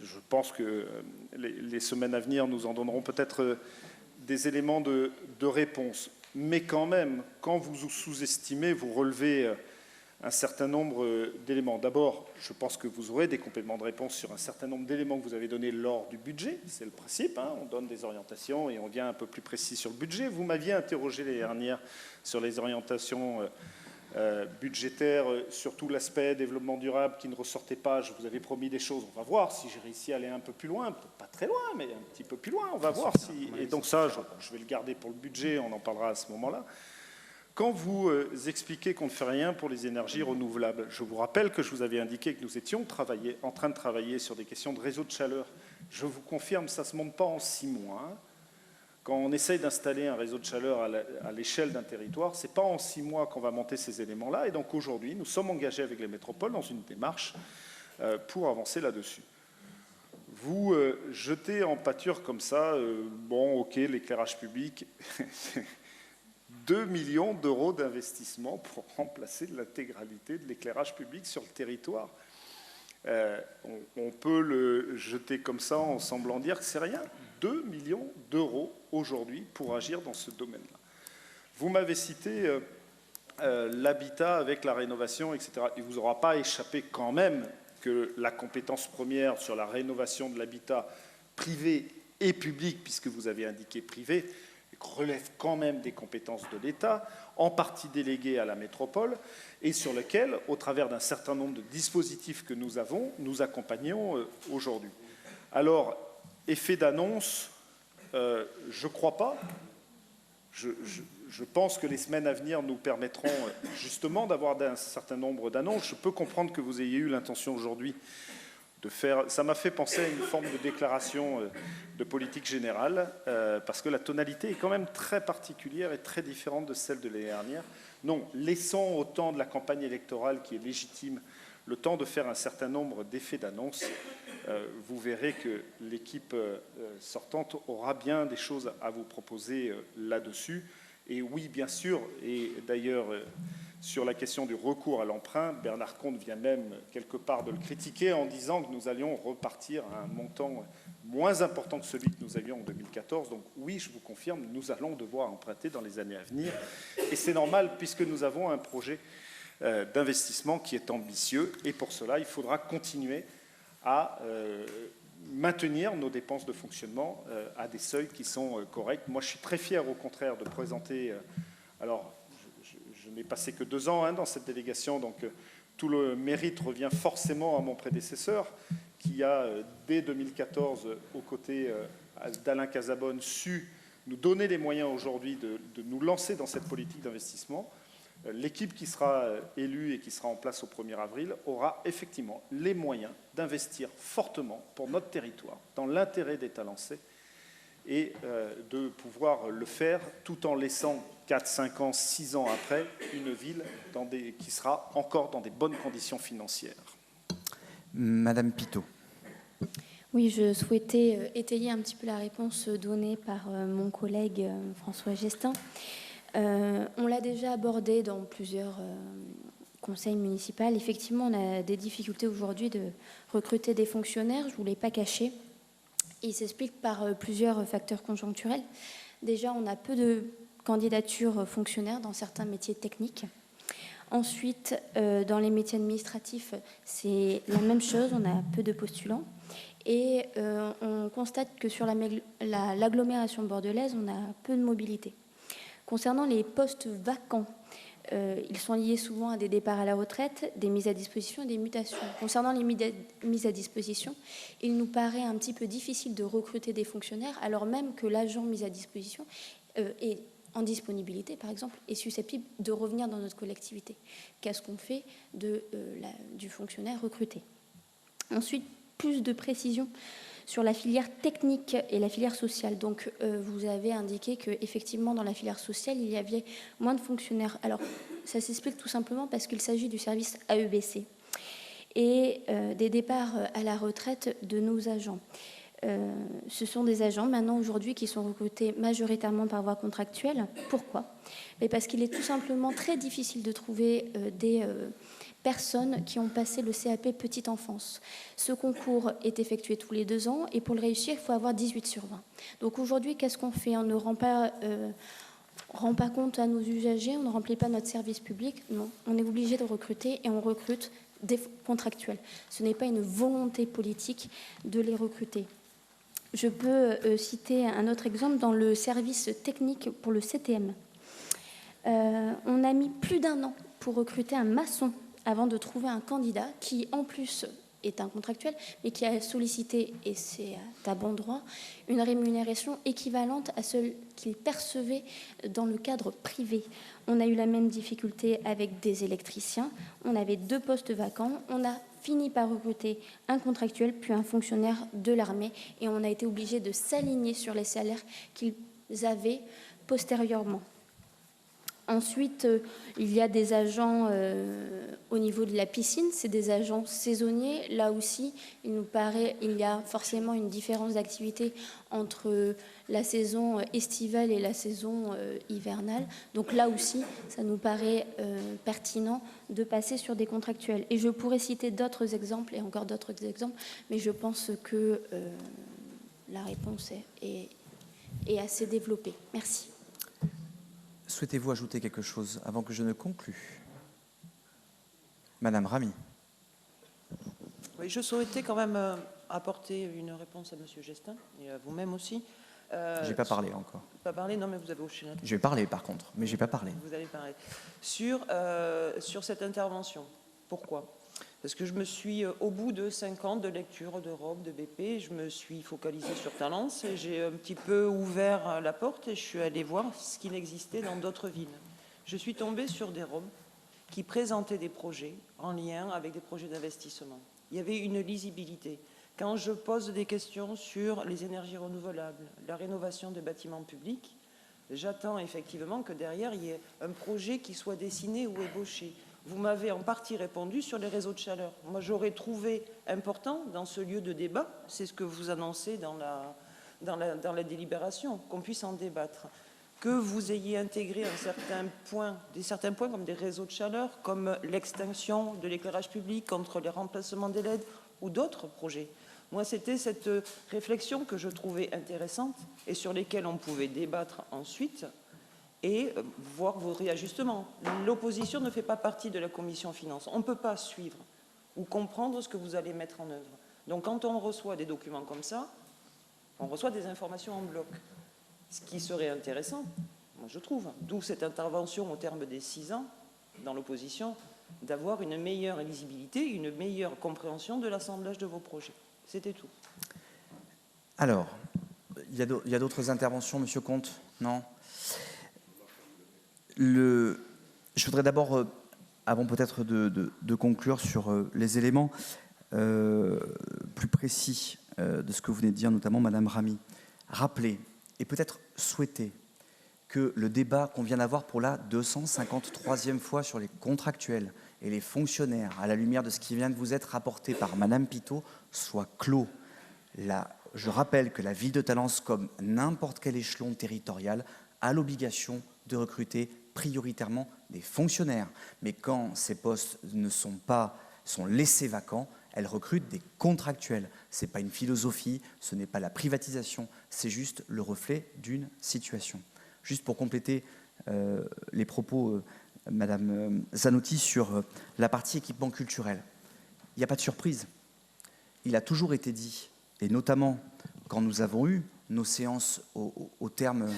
Je pense que les semaines à venir nous en donneront peut-être des éléments de réponse. Mais quand même, quand vous sous-estimez, vous relevez un certain nombre d'éléments. D'abord, je pense que vous aurez des compléments de réponse sur un certain nombre d'éléments que vous avez donnés lors du budget. C'est le principe, hein, on donne des orientations et on vient un peu plus précis sur le budget. Vous m'aviez interrogé l'année dernière sur les orientations budgétaires, surtout l'aspect développement durable qui ne ressortait pas. Je vous avais promis des choses. On va voir si j'ai réussi à aller un peu plus loin, pas très loin, mais un petit peu plus loin. On va voir si... Et donc ça, je vais le garder pour le budget, on en parlera à ce moment-là. Quand vous expliquez qu'on ne fait rien pour les énergies renouvelables, je vous rappelle que je vous avais indiqué que nous étions en train de travailler sur des questions de réseau de chaleur. Je vous confirme, ça ne se monte pas en 6 mois. Hein. Quand on essaye d'installer un réseau de chaleur à l'échelle d'un territoire, ce n'est pas en 6 mois qu'on va monter ces éléments-là. Et donc aujourd'hui, nous sommes engagés avec les métropoles dans une démarche pour avancer là-dessus. Vous jetez en pâture comme ça, bon, ok, l'éclairage public... 2 millions d'euros d'investissement pour remplacer l'intégralité de l'éclairage public sur le territoire. On peut le jeter comme ça en semblant dire que c'est rien. 2 millions d'euros aujourd'hui pour agir dans ce domaine-là. Vous m'avez cité l'habitat avec la rénovation, etc. Il ne vous aura pas échappé quand même que la compétence première sur la rénovation de l'habitat privé et public, puisque vous avez indiqué privé, relève quand même des compétences de l'État, en partie déléguées à la métropole, et sur lequel, au travers d'un certain nombre de dispositifs que nous avons, nous accompagnons aujourd'hui. Alors, effet d'annonce, je ne crois pas. Je pense que les semaines à venir nous permettront justement d'avoir un certain nombre d'annonces. Je peux comprendre que vous ayez eu l'intention aujourd'hui faire... Ça m'a fait penser à une forme de déclaration de politique générale, parce que la tonalité est quand même très particulière et très différente de celle de l'année dernière. Non, laissons au temps de la campagne électorale, qui est légitime, le temps de faire un certain nombre d'effets d'annonce. Vous verrez que l'équipe sortante aura bien des choses à vous proposer là-dessus. Et oui, bien sûr, et d'ailleurs, sur la question du recours à l'emprunt, Bernard Comte vient même quelque part de le critiquer en disant que nous allions repartir à un montant moins important que celui que nous avions en 2014. Donc oui, je vous confirme, nous allons devoir emprunter dans les années à venir. Et c'est normal puisque nous avons un projet d'investissement qui est ambitieux. Et pour cela, il faudra continuer à maintenir nos dépenses de fonctionnement à des seuils qui sont corrects. Moi, je suis très fier, au contraire, de présenter... alors, je n'ai passé que 2 ans dans cette délégation, donc tout le mérite revient forcément à mon prédécesseur, qui a, dès 2014, aux côtés d'Alain Casabonne, su nous donner les moyens aujourd'hui de nous lancer dans cette politique d'investissement. L'équipe qui sera élue et qui sera en place au 1er avril aura effectivement les moyens d'investir fortement pour notre territoire, dans l'intérêt des Talençais, et de pouvoir le faire tout en laissant 4, 5 ans, 6 ans après, une ville qui sera encore dans des bonnes conditions financières. Madame Pitot. Oui, je souhaitais étayer un petit peu la réponse donnée par mon collègue François Gestin. On l'a déjà abordé dans plusieurs conseils municipaux. Effectivement, on a des difficultés aujourd'hui de recruter des fonctionnaires, je ne vous l'ai pas caché. Il s'explique par plusieurs facteurs conjoncturels. Déjà, on a peu de candidatures fonctionnaires dans certains métiers techniques. Ensuite, dans les métiers administratifs, c'est la même chose, on a peu de postulants. Et on constate que sur l'agglomération bordelaise, on a peu de mobilité. Concernant les postes vacants, ils sont liés souvent à des départs à la retraite, des mises à disposition et des mutations. Concernant les mises à disposition, il nous paraît un petit peu difficile de recruter des fonctionnaires, alors même que l'agent mis à disposition est en disponibilité, par exemple, est susceptible de revenir dans notre collectivité. Qu'est-ce qu'on fait du fonctionnaire recruté? Ensuite, plus de précision sur la filière technique et la filière sociale. Donc, vous avez indiqué qu'effectivement, dans la filière sociale, il y avait moins de fonctionnaires. Alors, ça s'explique tout simplement parce qu'il s'agit du service AEBC et des départs à la retraite de nos agents. Ce sont des agents, maintenant, aujourd'hui, qui sont recrutés majoritairement par voie contractuelle. Pourquoi? Parce qu'il est tout simplement très difficile de trouver des personnes qui ont passé le CAP petite enfance. Ce concours est effectué tous les 2 ans et pour le réussir, il faut avoir 18 sur 20. Donc aujourd'hui, qu'est-ce qu'on fait? On ne rend pas compte à nos usagers, on ne remplit pas notre service public. Non, on est obligé de recruter et on recrute des contractuels. Ce n'est pas une volonté politique de les recruter. Je peux citer un autre exemple dans le service technique pour le CTM. On a mis plus d'1 an pour recruter un maçon avant de trouver un candidat qui, en plus, est un contractuel, mais qui a sollicité, et c'est à bon droit, une rémunération équivalente à celle qu'il percevait dans le cadre privé. On a eu la même difficulté avec des électriciens. On avait 2 postes vacants. On a fini par recruter un contractuel, puis un fonctionnaire de l'armée, et on a été obligé de s'aligner sur les salaires qu'ils avaient postérieurement. Ensuite, il y a des agents au niveau de la piscine, c'est des agents saisonniers. Là aussi, il nous paraît il y a forcément une différence d'activité entre la saison estivale et la saison hivernale. Donc là aussi, ça nous paraît pertinent de passer sur des contractuels. Et je pourrais citer d'autres exemples et encore d'autres exemples, mais je pense que la réponse est assez développée. Merci. Souhaitez-vous ajouter quelque chose avant que je ne conclue? Madame Ramy. Oui, je souhaitais quand même apporter une réponse à Monsieur Gestin et à vous-même aussi. Je n'ai pas parlé encore. Pas parlé, non, mais vous avez hoché la tête. Je vais parler par contre, mais je n'ai pas parlé. Vous allez parler. Sur cette intervention. Pourquoi? Parce que je me suis, au bout de 5 ans de lecture de robes, de BP, je me suis focalisée sur Talence et j'ai un petit peu ouvert la porte et je suis allée voir ce qu'il existait dans d'autres villes. Je suis tombée sur des robes qui présentaient des projets en lien avec des projets d'investissement. il y avait une lisibilité. Quand je pose des questions sur les énergies renouvelables, la rénovation des bâtiments publics, j'attends effectivement que derrière, il y ait un projet qui soit dessiné ou ébauché. Vous m'avez en partie répondu sur les réseaux de chaleur. Moi, j'aurais trouvé important dans ce lieu de débat, c'est ce que vous annoncez dans la délibération, qu'on puisse en débattre, que vous ayez intégré des certains points comme des réseaux de chaleur, comme l'extinction de l'éclairage public contre les remplacements des LED ou d'autres projets. Moi, c'était cette réflexion que je trouvais intéressante et sur lesquelles on pouvait débattre ensuite et voir vos réajustements. L'opposition ne fait pas partie de la commission finances. On ne peut pas suivre ou comprendre ce que vous allez mettre en œuvre. Donc, quand on reçoit des documents comme ça, on reçoit des informations en bloc. Ce qui serait intéressant, moi je trouve, d'où cette intervention au terme des 6 ans dans l'opposition, d'avoir une meilleure lisibilité, une meilleure compréhension de l'assemblage de vos projets. C'était tout. Alors, il y a d'autres interventions, Monsieur Comte? Non? Je voudrais d'abord, avant peut-être de conclure sur les éléments plus précis de ce que vous venez de dire, notamment Madame Ramy, rappeler et peut-être souhaiter que le débat qu'on vient d'avoir pour la 253e fois sur les contractuels et les fonctionnaires, à la lumière de ce qui vient de vous être rapporté par Madame Pitot, soit clos. Là, je rappelle que la ville de Talence, comme n'importe quel échelon territorial, a l'obligation de recruter prioritairement des fonctionnaires. Mais quand ces postes sont laissés vacants, elle recrute des contractuels. Ce n'est pas une philosophie, ce n'est pas la privatisation, c'est juste le reflet d'une situation. Juste pour compléter les propos, Madame Zanotti, sur la partie équipement culturel. Il n'y a pas de surprise. Il a toujours été dit, et notamment quand nous avons eu nos séances au terme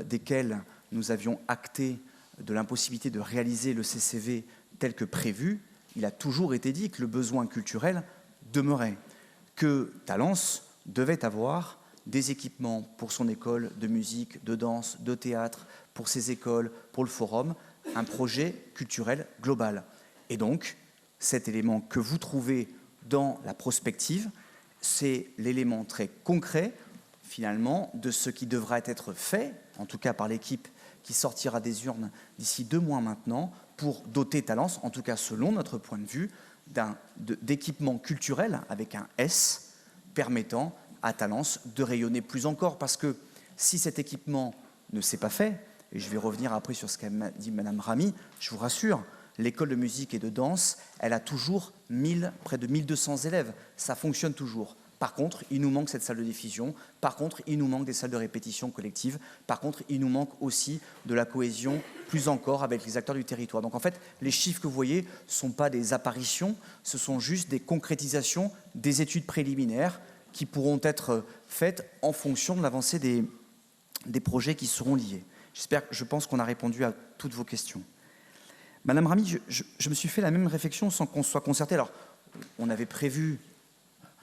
desquelles nous avions acté de l'impossibilité de réaliser le CCV tel que prévu, il a toujours été dit que le besoin culturel demeurait, que Talence devait avoir des équipements pour son école de musique, de danse, de théâtre, pour ses écoles, pour le forum, un projet culturel global. Et donc, cet élément que vous trouvez dans la prospective, c'est l'élément très concret, finalement, de ce qui devra être fait, en tout cas par l'équipe qui sortira des urnes d'ici 2 mois maintenant, pour doter Talence, en tout cas selon notre point de vue, d'équipements culturels avec un S, permettant à Talence de rayonner plus encore. Parce que si cet équipement ne s'est pas fait, et je vais revenir après sur ce qu'a dit Madame Ramy, je vous rassure, l'école de musique et de danse, elle a toujours près de 1200 élèves. Ça fonctionne toujours. Par contre, il nous manque cette salle de diffusion. Par contre, il nous manque des salles de répétition collective. Par contre, il nous manque aussi de la cohésion, plus encore, avec les acteurs du territoire. Donc en fait, les chiffres que vous voyez ne sont pas des apparitions, ce sont juste des concrétisations des études préliminaires qui pourront être faites en fonction de l'avancée des projets qui seront liés. Je pense qu'on a répondu à toutes vos questions. Madame Ramy, je me suis fait la même réflexion sans qu'on soit concerté. Alors, on avait prévu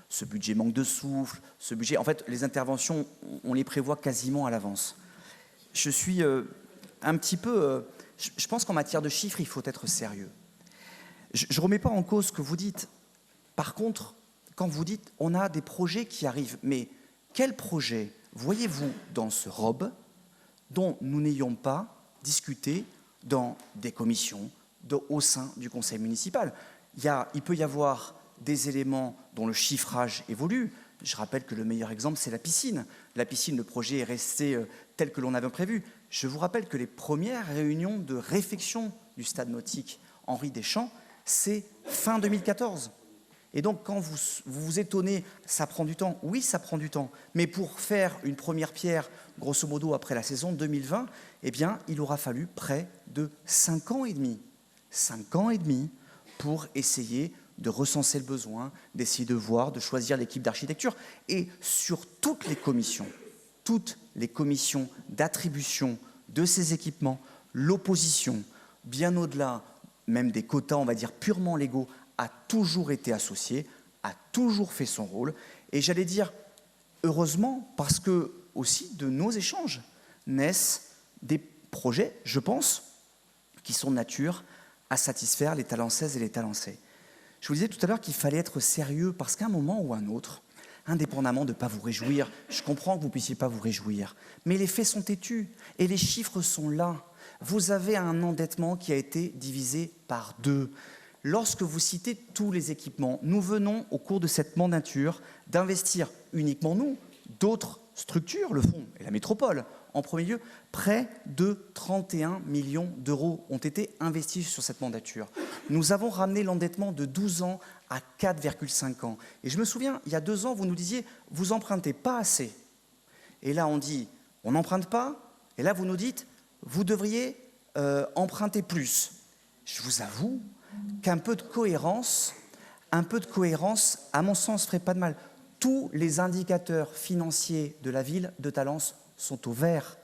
ce budget manque de souffle, ce budget... En fait, les interventions, on les prévoit quasiment à l'avance. Je suis un petit peu... je pense qu'en matière de chiffres, il faut être sérieux. Je ne remets pas en cause ce que vous dites. Par contre, quand vous dites on a des projets qui arrivent, mais quel projet voyez-vous dans ce ROB dont nous n'ayons pas discuté dans des commissions au sein du conseil municipal? Il peut y avoir des éléments dont le chiffrage évolue. Je rappelle que le meilleur exemple, c'est la piscine. La piscine, le projet est resté tel que l'on avait prévu. Je vous rappelle que les premières réunions de réfection du stade nautique Henri Deschamps, c'est fin 2014. Et donc, quand vous vous étonnez, ça prend du temps. Oui, ça prend du temps. Mais pour faire une première pierre, grosso modo, après la saison 2020, eh bien, il aura fallu près de 5 ans et demi. 5 ans et demi pour essayer de recenser le besoin, d'essayer de voir, de choisir l'équipe d'architecture. Et sur toutes les commissions d'attribution de ces équipements, l'opposition, bien au-delà même des quotas, on va dire, purement légaux, a toujours été associée, a toujours fait son rôle. Et j'allais dire, heureusement, parce que aussi de nos échanges naissent des projets, je pense, qui sont de nature à satisfaire les Talancaises et les Talancais. Je vous disais tout à l'heure qu'il fallait être sérieux parce qu'à un moment ou un autre, indépendamment de ne pas vous réjouir, je comprends que vous ne puissiez pas vous réjouir, mais les faits sont têtus et les chiffres sont là. Vous avez un endettement qui a été divisé par 2. Lorsque vous citez tous les équipements, nous venons au cours de cette mandature d'investir uniquement nous, d'autres structures le font, et la métropole en premier lieu, près de 31 millions d'euros ont été investis sur cette mandature. Nous avons ramené l'endettement de 12 ans à 4,5 ans. Et je me souviens, il y a 2 ans, vous nous disiez, vous empruntez pas assez. Et là, on dit, on n'emprunte pas. Et là, vous nous dites, vous devriez emprunter plus. Je vous avoue qu'un peu de cohérence, à mon sens, ferait pas de mal. Tous les indicateurs financiers de la ville de Talence sont au vert.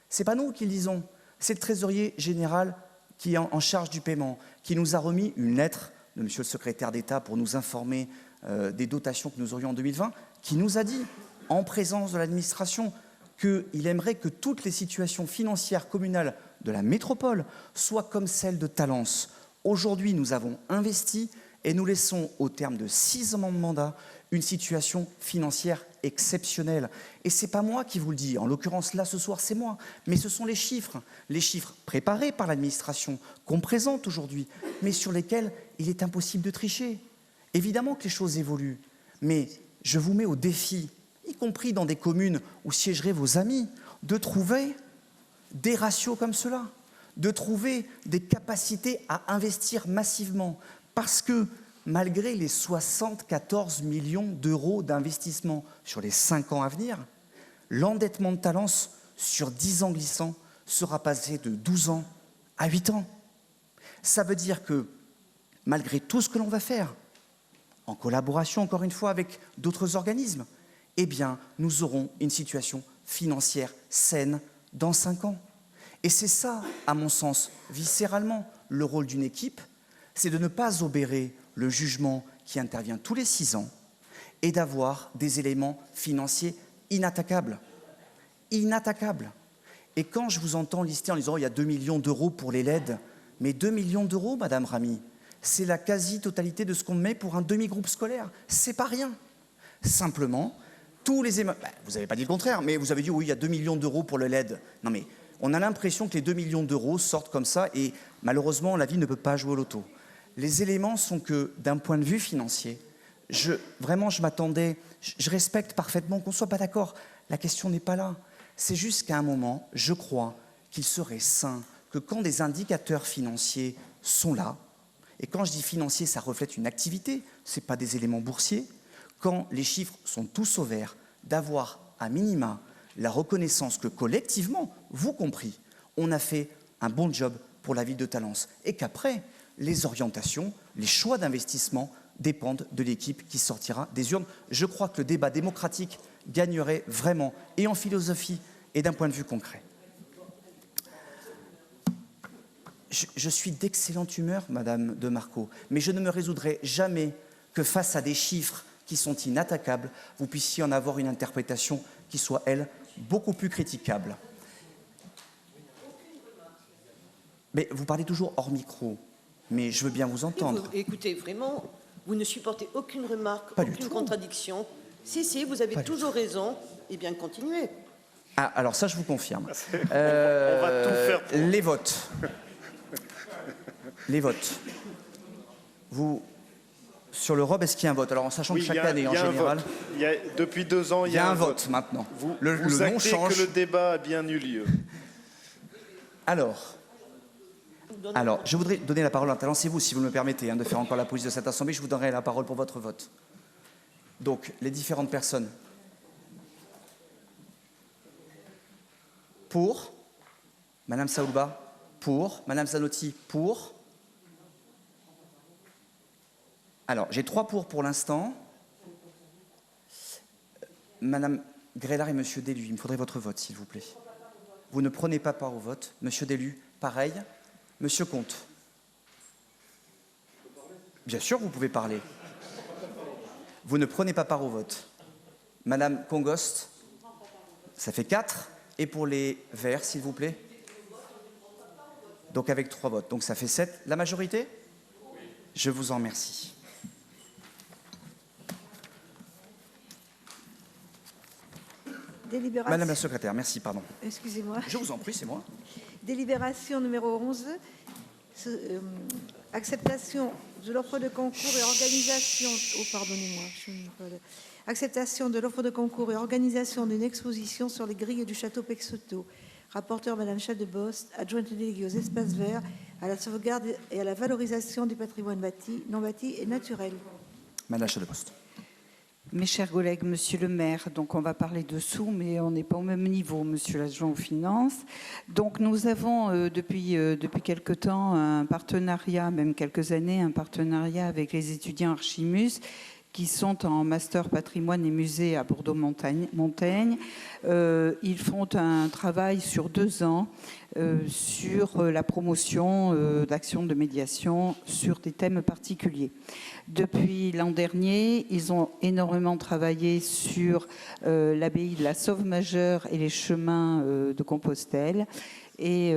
Ce n'est pas nous qui le disons, c'est le trésorier général qui est en charge du paiement, qui nous a remis une lettre de monsieur le secrétaire d'État pour nous informer des dotations que nous aurions en 2020, qui nous a dit, en présence de l'administration, qu'il aimerait que toutes les situations financières communales de la métropole soient comme celles de Talence. Aujourd'hui, nous avons investi et nous laissons, au terme de 6 ans de mandat, une situation financière exceptionnelle. Et ce n'est pas moi qui vous le dis, en l'occurrence là ce soir c'est moi, mais ce sont les chiffres préparés par l'administration, qu'on présente aujourd'hui, mais sur lesquels il est impossible de tricher. Évidemment que les choses évoluent, mais je vous mets au défi, y compris dans des communes où siégeraient vos amis, de trouver des ratios comme cela, de trouver des capacités à investir massivement, parce que malgré les 74 millions d'euros d'investissement sur les 5 ans à venir, l'endettement de Talence sur 10 ans glissants sera passé de 12 ans à 8 ans. Ça veut dire que, malgré tout ce que l'on va faire, en collaboration encore une fois avec d'autres organismes, eh bien, nous aurons une situation financière saine dans 5 ans. Et c'est ça, à mon sens, viscéralement, le rôle d'une équipe, c'est de ne pas obérer le jugement qui intervient tous les 6 ans et d'avoir des éléments financiers inattaquables. Inattaquables. Et quand je vous entends lister en disant il y a 2 millions d'euros pour les LED, mais 2 millions d'euros, Madame Ramy, c'est la quasi-totalité de ce qu'on met pour un demi-groupe scolaire. C'est pas rien. Simplement, tous les vous n'avez pas dit le contraire, mais vous avez dit oui, il y a 2 millions d'euros pour le LED. Non mais, on a l'impression que les 2 millions d'euros sortent comme ça et malheureusement, la ville ne peut pas jouer au loto. Les éléments sont que, d'un point de vue financier, vraiment, je m'attendais, je respecte parfaitement qu'on ne soit pas d'accord. La question n'est pas là. C'est juste qu'à un moment, je crois qu'il serait sain que quand des indicateurs financiers sont là, et quand je dis financier, ça reflète une activité, ce n'est pas des éléments boursiers, quand les chiffres sont tous au vert, d'avoir à minima la reconnaissance que collectivement, vous compris, on a fait un bon job pour la ville de Talence et qu'après, les orientations, les choix d'investissement dépendent de l'équipe qui sortira des urnes. Je crois que le débat démocratique gagnerait vraiment, et en philosophie, et d'un point de vue concret. Je suis d'excellente humeur, Madame de Marco, mais je ne me résoudrai jamais que face à des chiffres qui sont inattaquables, vous puissiez en avoir une interprétation qui soit, elle, beaucoup plus critiquable. Mais vous parlez toujours hors micro. Mais je veux bien vous entendre. Écoutez, vraiment, vous ne supportez aucune remarque, pas aucune contradiction. Si, vous avez toujours raison. Eh bien, continuez. Ah, alors ça, je vous confirme. On va tout faire pour... Les votes. Les votes. Vous, sur le ROB, est-ce qu'il y a un vote? Alors, en sachant que chaque année, en général... Depuis 2 ans, il y a un vote maintenant. Vous le nom change. Que le débat a bien eu lieu. Alors, je voudrais donner la parole à Talence, c'est vous, si vous me permettez, de faire encore la police de cette assemblée, je vous donnerai la parole pour votre vote. Donc, les différentes personnes. Pour. Madame Saoulba, pour. Madame Zanotti, pour. Alors, j'ai 3 pour l'instant. Madame Grélard et Monsieur Délu, il me faudrait votre vote, s'il vous plaît. Vous ne prenez pas part au vote. Monsieur Délu, pareil. Monsieur Comte. Bien sûr, vous pouvez parler. Vous ne prenez pas part au vote. Madame Congost, ça fait 4. Et pour les Verts, s'il vous plaît. Donc avec 3 votes. Donc ça fait 7. La majorité? Je vous en remercie. Délibération. Madame la secrétaire, merci, pardon. Excusez-moi. Je vous en prie, c'est moi. Délibération numéro 11. Acceptation de l'offre de concours et organisation. Oh, pardonnez-moi. Acceptation de l'offre de concours et organisation d'une exposition sur les grilles du château Pexoto. Rapporteur Madame Chadebost, adjointe déléguée aux espaces verts, à la sauvegarde et à la valorisation du patrimoine bâti, non bâti et naturel. Madame Chadebost. Mes chers collègues, monsieur le maire, donc on va parler de sous, mais on n'est pas au même niveau, monsieur l'adjoint aux finances. Donc nous avons depuis quelque temps un partenariat, même quelques années, un partenariat avec les étudiants Archimus qui sont en master patrimoine et musée à Bordeaux-Montaigne. Ils font un travail sur 2 ans sur la promotion d'actions de médiation sur des thèmes particuliers. Depuis l'an dernier, ils ont énormément travaillé sur l'abbaye de la Sauve-Majeure et les chemins de Compostelle. Et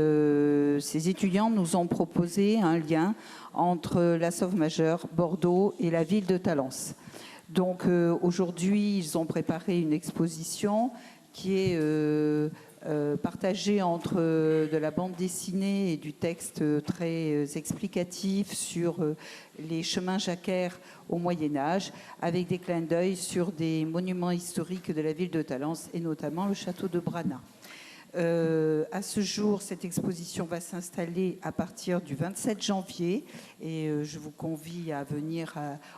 ces étudiants nous ont proposé un lien entre la Sauve-Majeure, Bordeaux et la ville de Talence. Donc aujourd'hui, ils ont préparé une exposition qui est partagée entre de la bande dessinée et du texte très explicatif sur les chemins jacquaires au Moyen-Âge, avec des clins d'œil sur des monuments historiques de la ville de Talence et notamment le château de Brana. À ce jour, cette exposition va s'installer à partir du 27 janvier et je vous convie à venir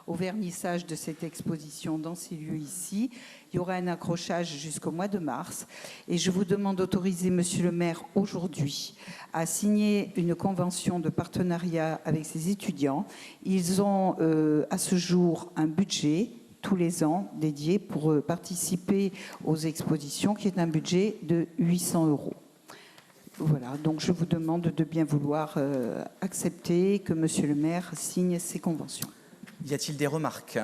au vernissage de cette exposition dans ces lieux ici. Il y aura un accrochage jusqu'au mois de mars et je vous demande d'autoriser, monsieur le maire, aujourd'hui à signer une convention de partenariat avec ces étudiants. Ils ont à ce jour un budget tous les ans dédié pour participer aux expositions, qui est un budget de 800 €. Voilà, donc je vous demande de bien vouloir accepter que monsieur le maire signe ces conventions. Y a-t-il des remarques?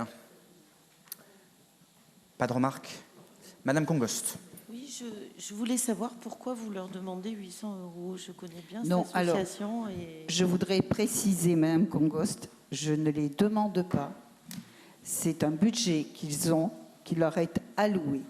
Pas de remarques? Madame Congost. Oui, je voulais savoir pourquoi vous leur demandez 800 €. Je connais bien cette Non, association. Alors, je voudrais préciser, Madame Congost, je ne les demande pas. C'est un budget qu'ils ont, qui leur est alloué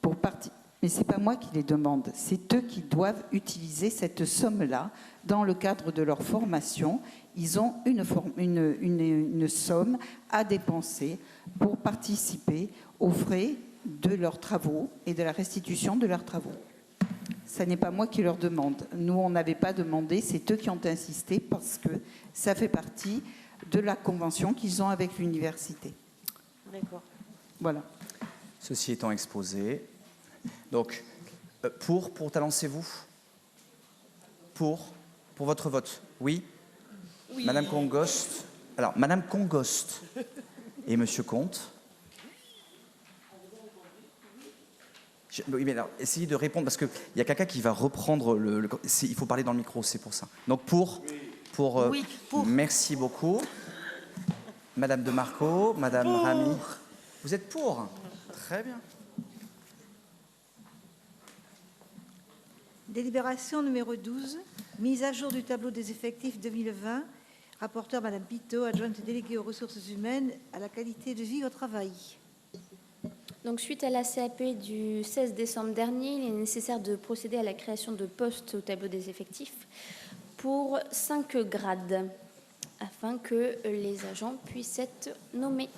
pour partie. Mais ce n'est pas moi qui les demande, c'est eux qui doivent utiliser cette somme-là dans le cadre de leur formation. Ils ont une somme à dépenser pour participer aux frais de leurs travaux et de la restitution de leurs travaux. Ce n'est pas moi qui leur demande. Nous, on n'avait pas demandé, c'est eux qui ont insisté parce que ça fait partie de la convention qu'ils ont avec l'université. D'accord. Voilà. Ceci étant exposé. Donc, pour Talence-vous Pour votre vote, oui, oui. Madame Congost. Alors, Madame Congost et Monsieur Comte. Oui, mais alors, essayez de répondre parce qu'il y a quelqu'un qui va reprendre il faut parler dans le micro, c'est pour ça. Donc, oui, pour. Merci beaucoup. Madame de Marco, Madame Rami. Vous êtes pour? Très bien. Délibération numéro 12, mise à jour du tableau des effectifs 2020. Rapporteur Madame Pitot, adjointe déléguée aux ressources humaines, à la qualité de vie au travail. Donc, suite à la CAP du 16 décembre dernier, il est nécessaire de procéder à la création de postes au tableau des effectifs pour 5 grades, afin que les agents puissent être nommés.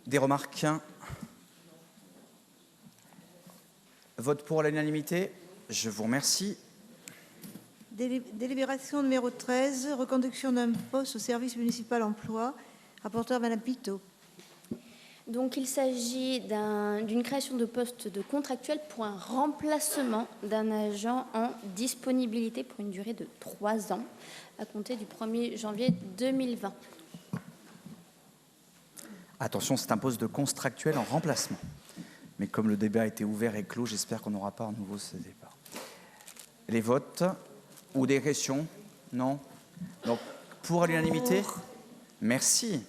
Des remarques? Vote pour l'unanimité. Je vous remercie. Délibération numéro 13, reconduction d'un poste au service municipal emploi. Rapporteur Madame Pitot. Donc, il s'agit d'une création de poste de contractuel pour un remplacement d'un agent en disponibilité pour une durée de 3 ans à compter du 1er janvier 2020. Attention, c'est un poste de contractuel en remplacement. Mais comme le débat a été ouvert et clos, j'espère qu'on n'aura pas à nouveau ce débat. Les votes ou des questions? Non? Donc, pour l'unanimité? Merci.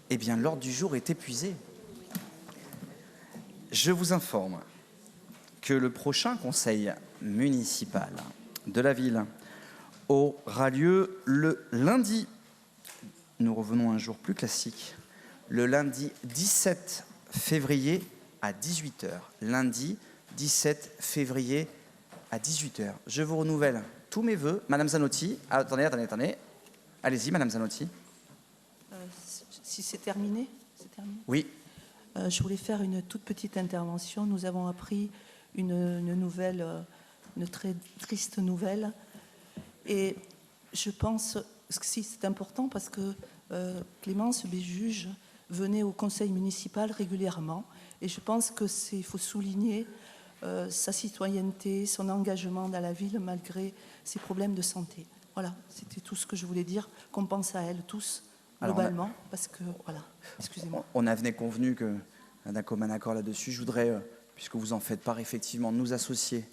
Eh bien, l'ordre du jour est épuisé. Je vous informe que le prochain conseil municipal de la ville aura lieu le lundi. Nous revenons à un jour plus classique. Le lundi 17 février à 18h. Lundi 17 février à 18h. Je vous renouvelle tous mes vœux. Madame Zanotti, attendez. Allez-y, Madame Zanotti. Si c'est terminé, Oui. Je voulais faire une toute petite intervention. Nous avons appris une nouvelle, une très triste nouvelle. Et je pense que si c'est important parce que Clémence Béjuge venait au conseil municipal régulièrement. Et je pense qu'il faut souligner sa citoyenneté, son engagement dans la ville malgré ses problèmes de santé. Voilà, c'était tout ce que je voulais dire, qu'on pense à elle tous, globalement, parce que, voilà, excusez-moi. On avait convenu d'un commun accord là-dessus. Je voudrais, puisque vous en faites part, effectivement, nous associer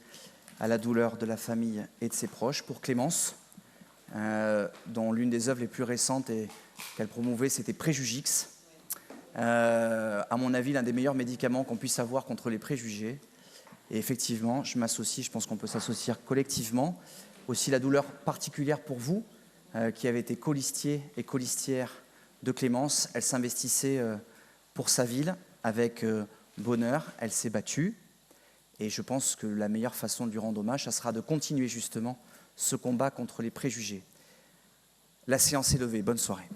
à la douleur de la famille et de ses proches. Pour Clémence, dont l'une des œuvres les plus récentes qu'elle promouvait, c'était Préjugix. À mon avis, l'un des meilleurs médicaments qu'on puisse avoir contre les préjugés. Et effectivement, je m'associe, je pense qu'on peut s'associer collectivement. Aussi la douleur particulière pour vous, qui avez été colistier et colistière de Clémence. Elle s'investissait pour sa ville avec bonheur, elle s'est battue. Et je pense que la meilleure façon de lui rendre hommage, ça sera de continuer justement ce combat contre les préjugés. La séance est levée, bonne soirée.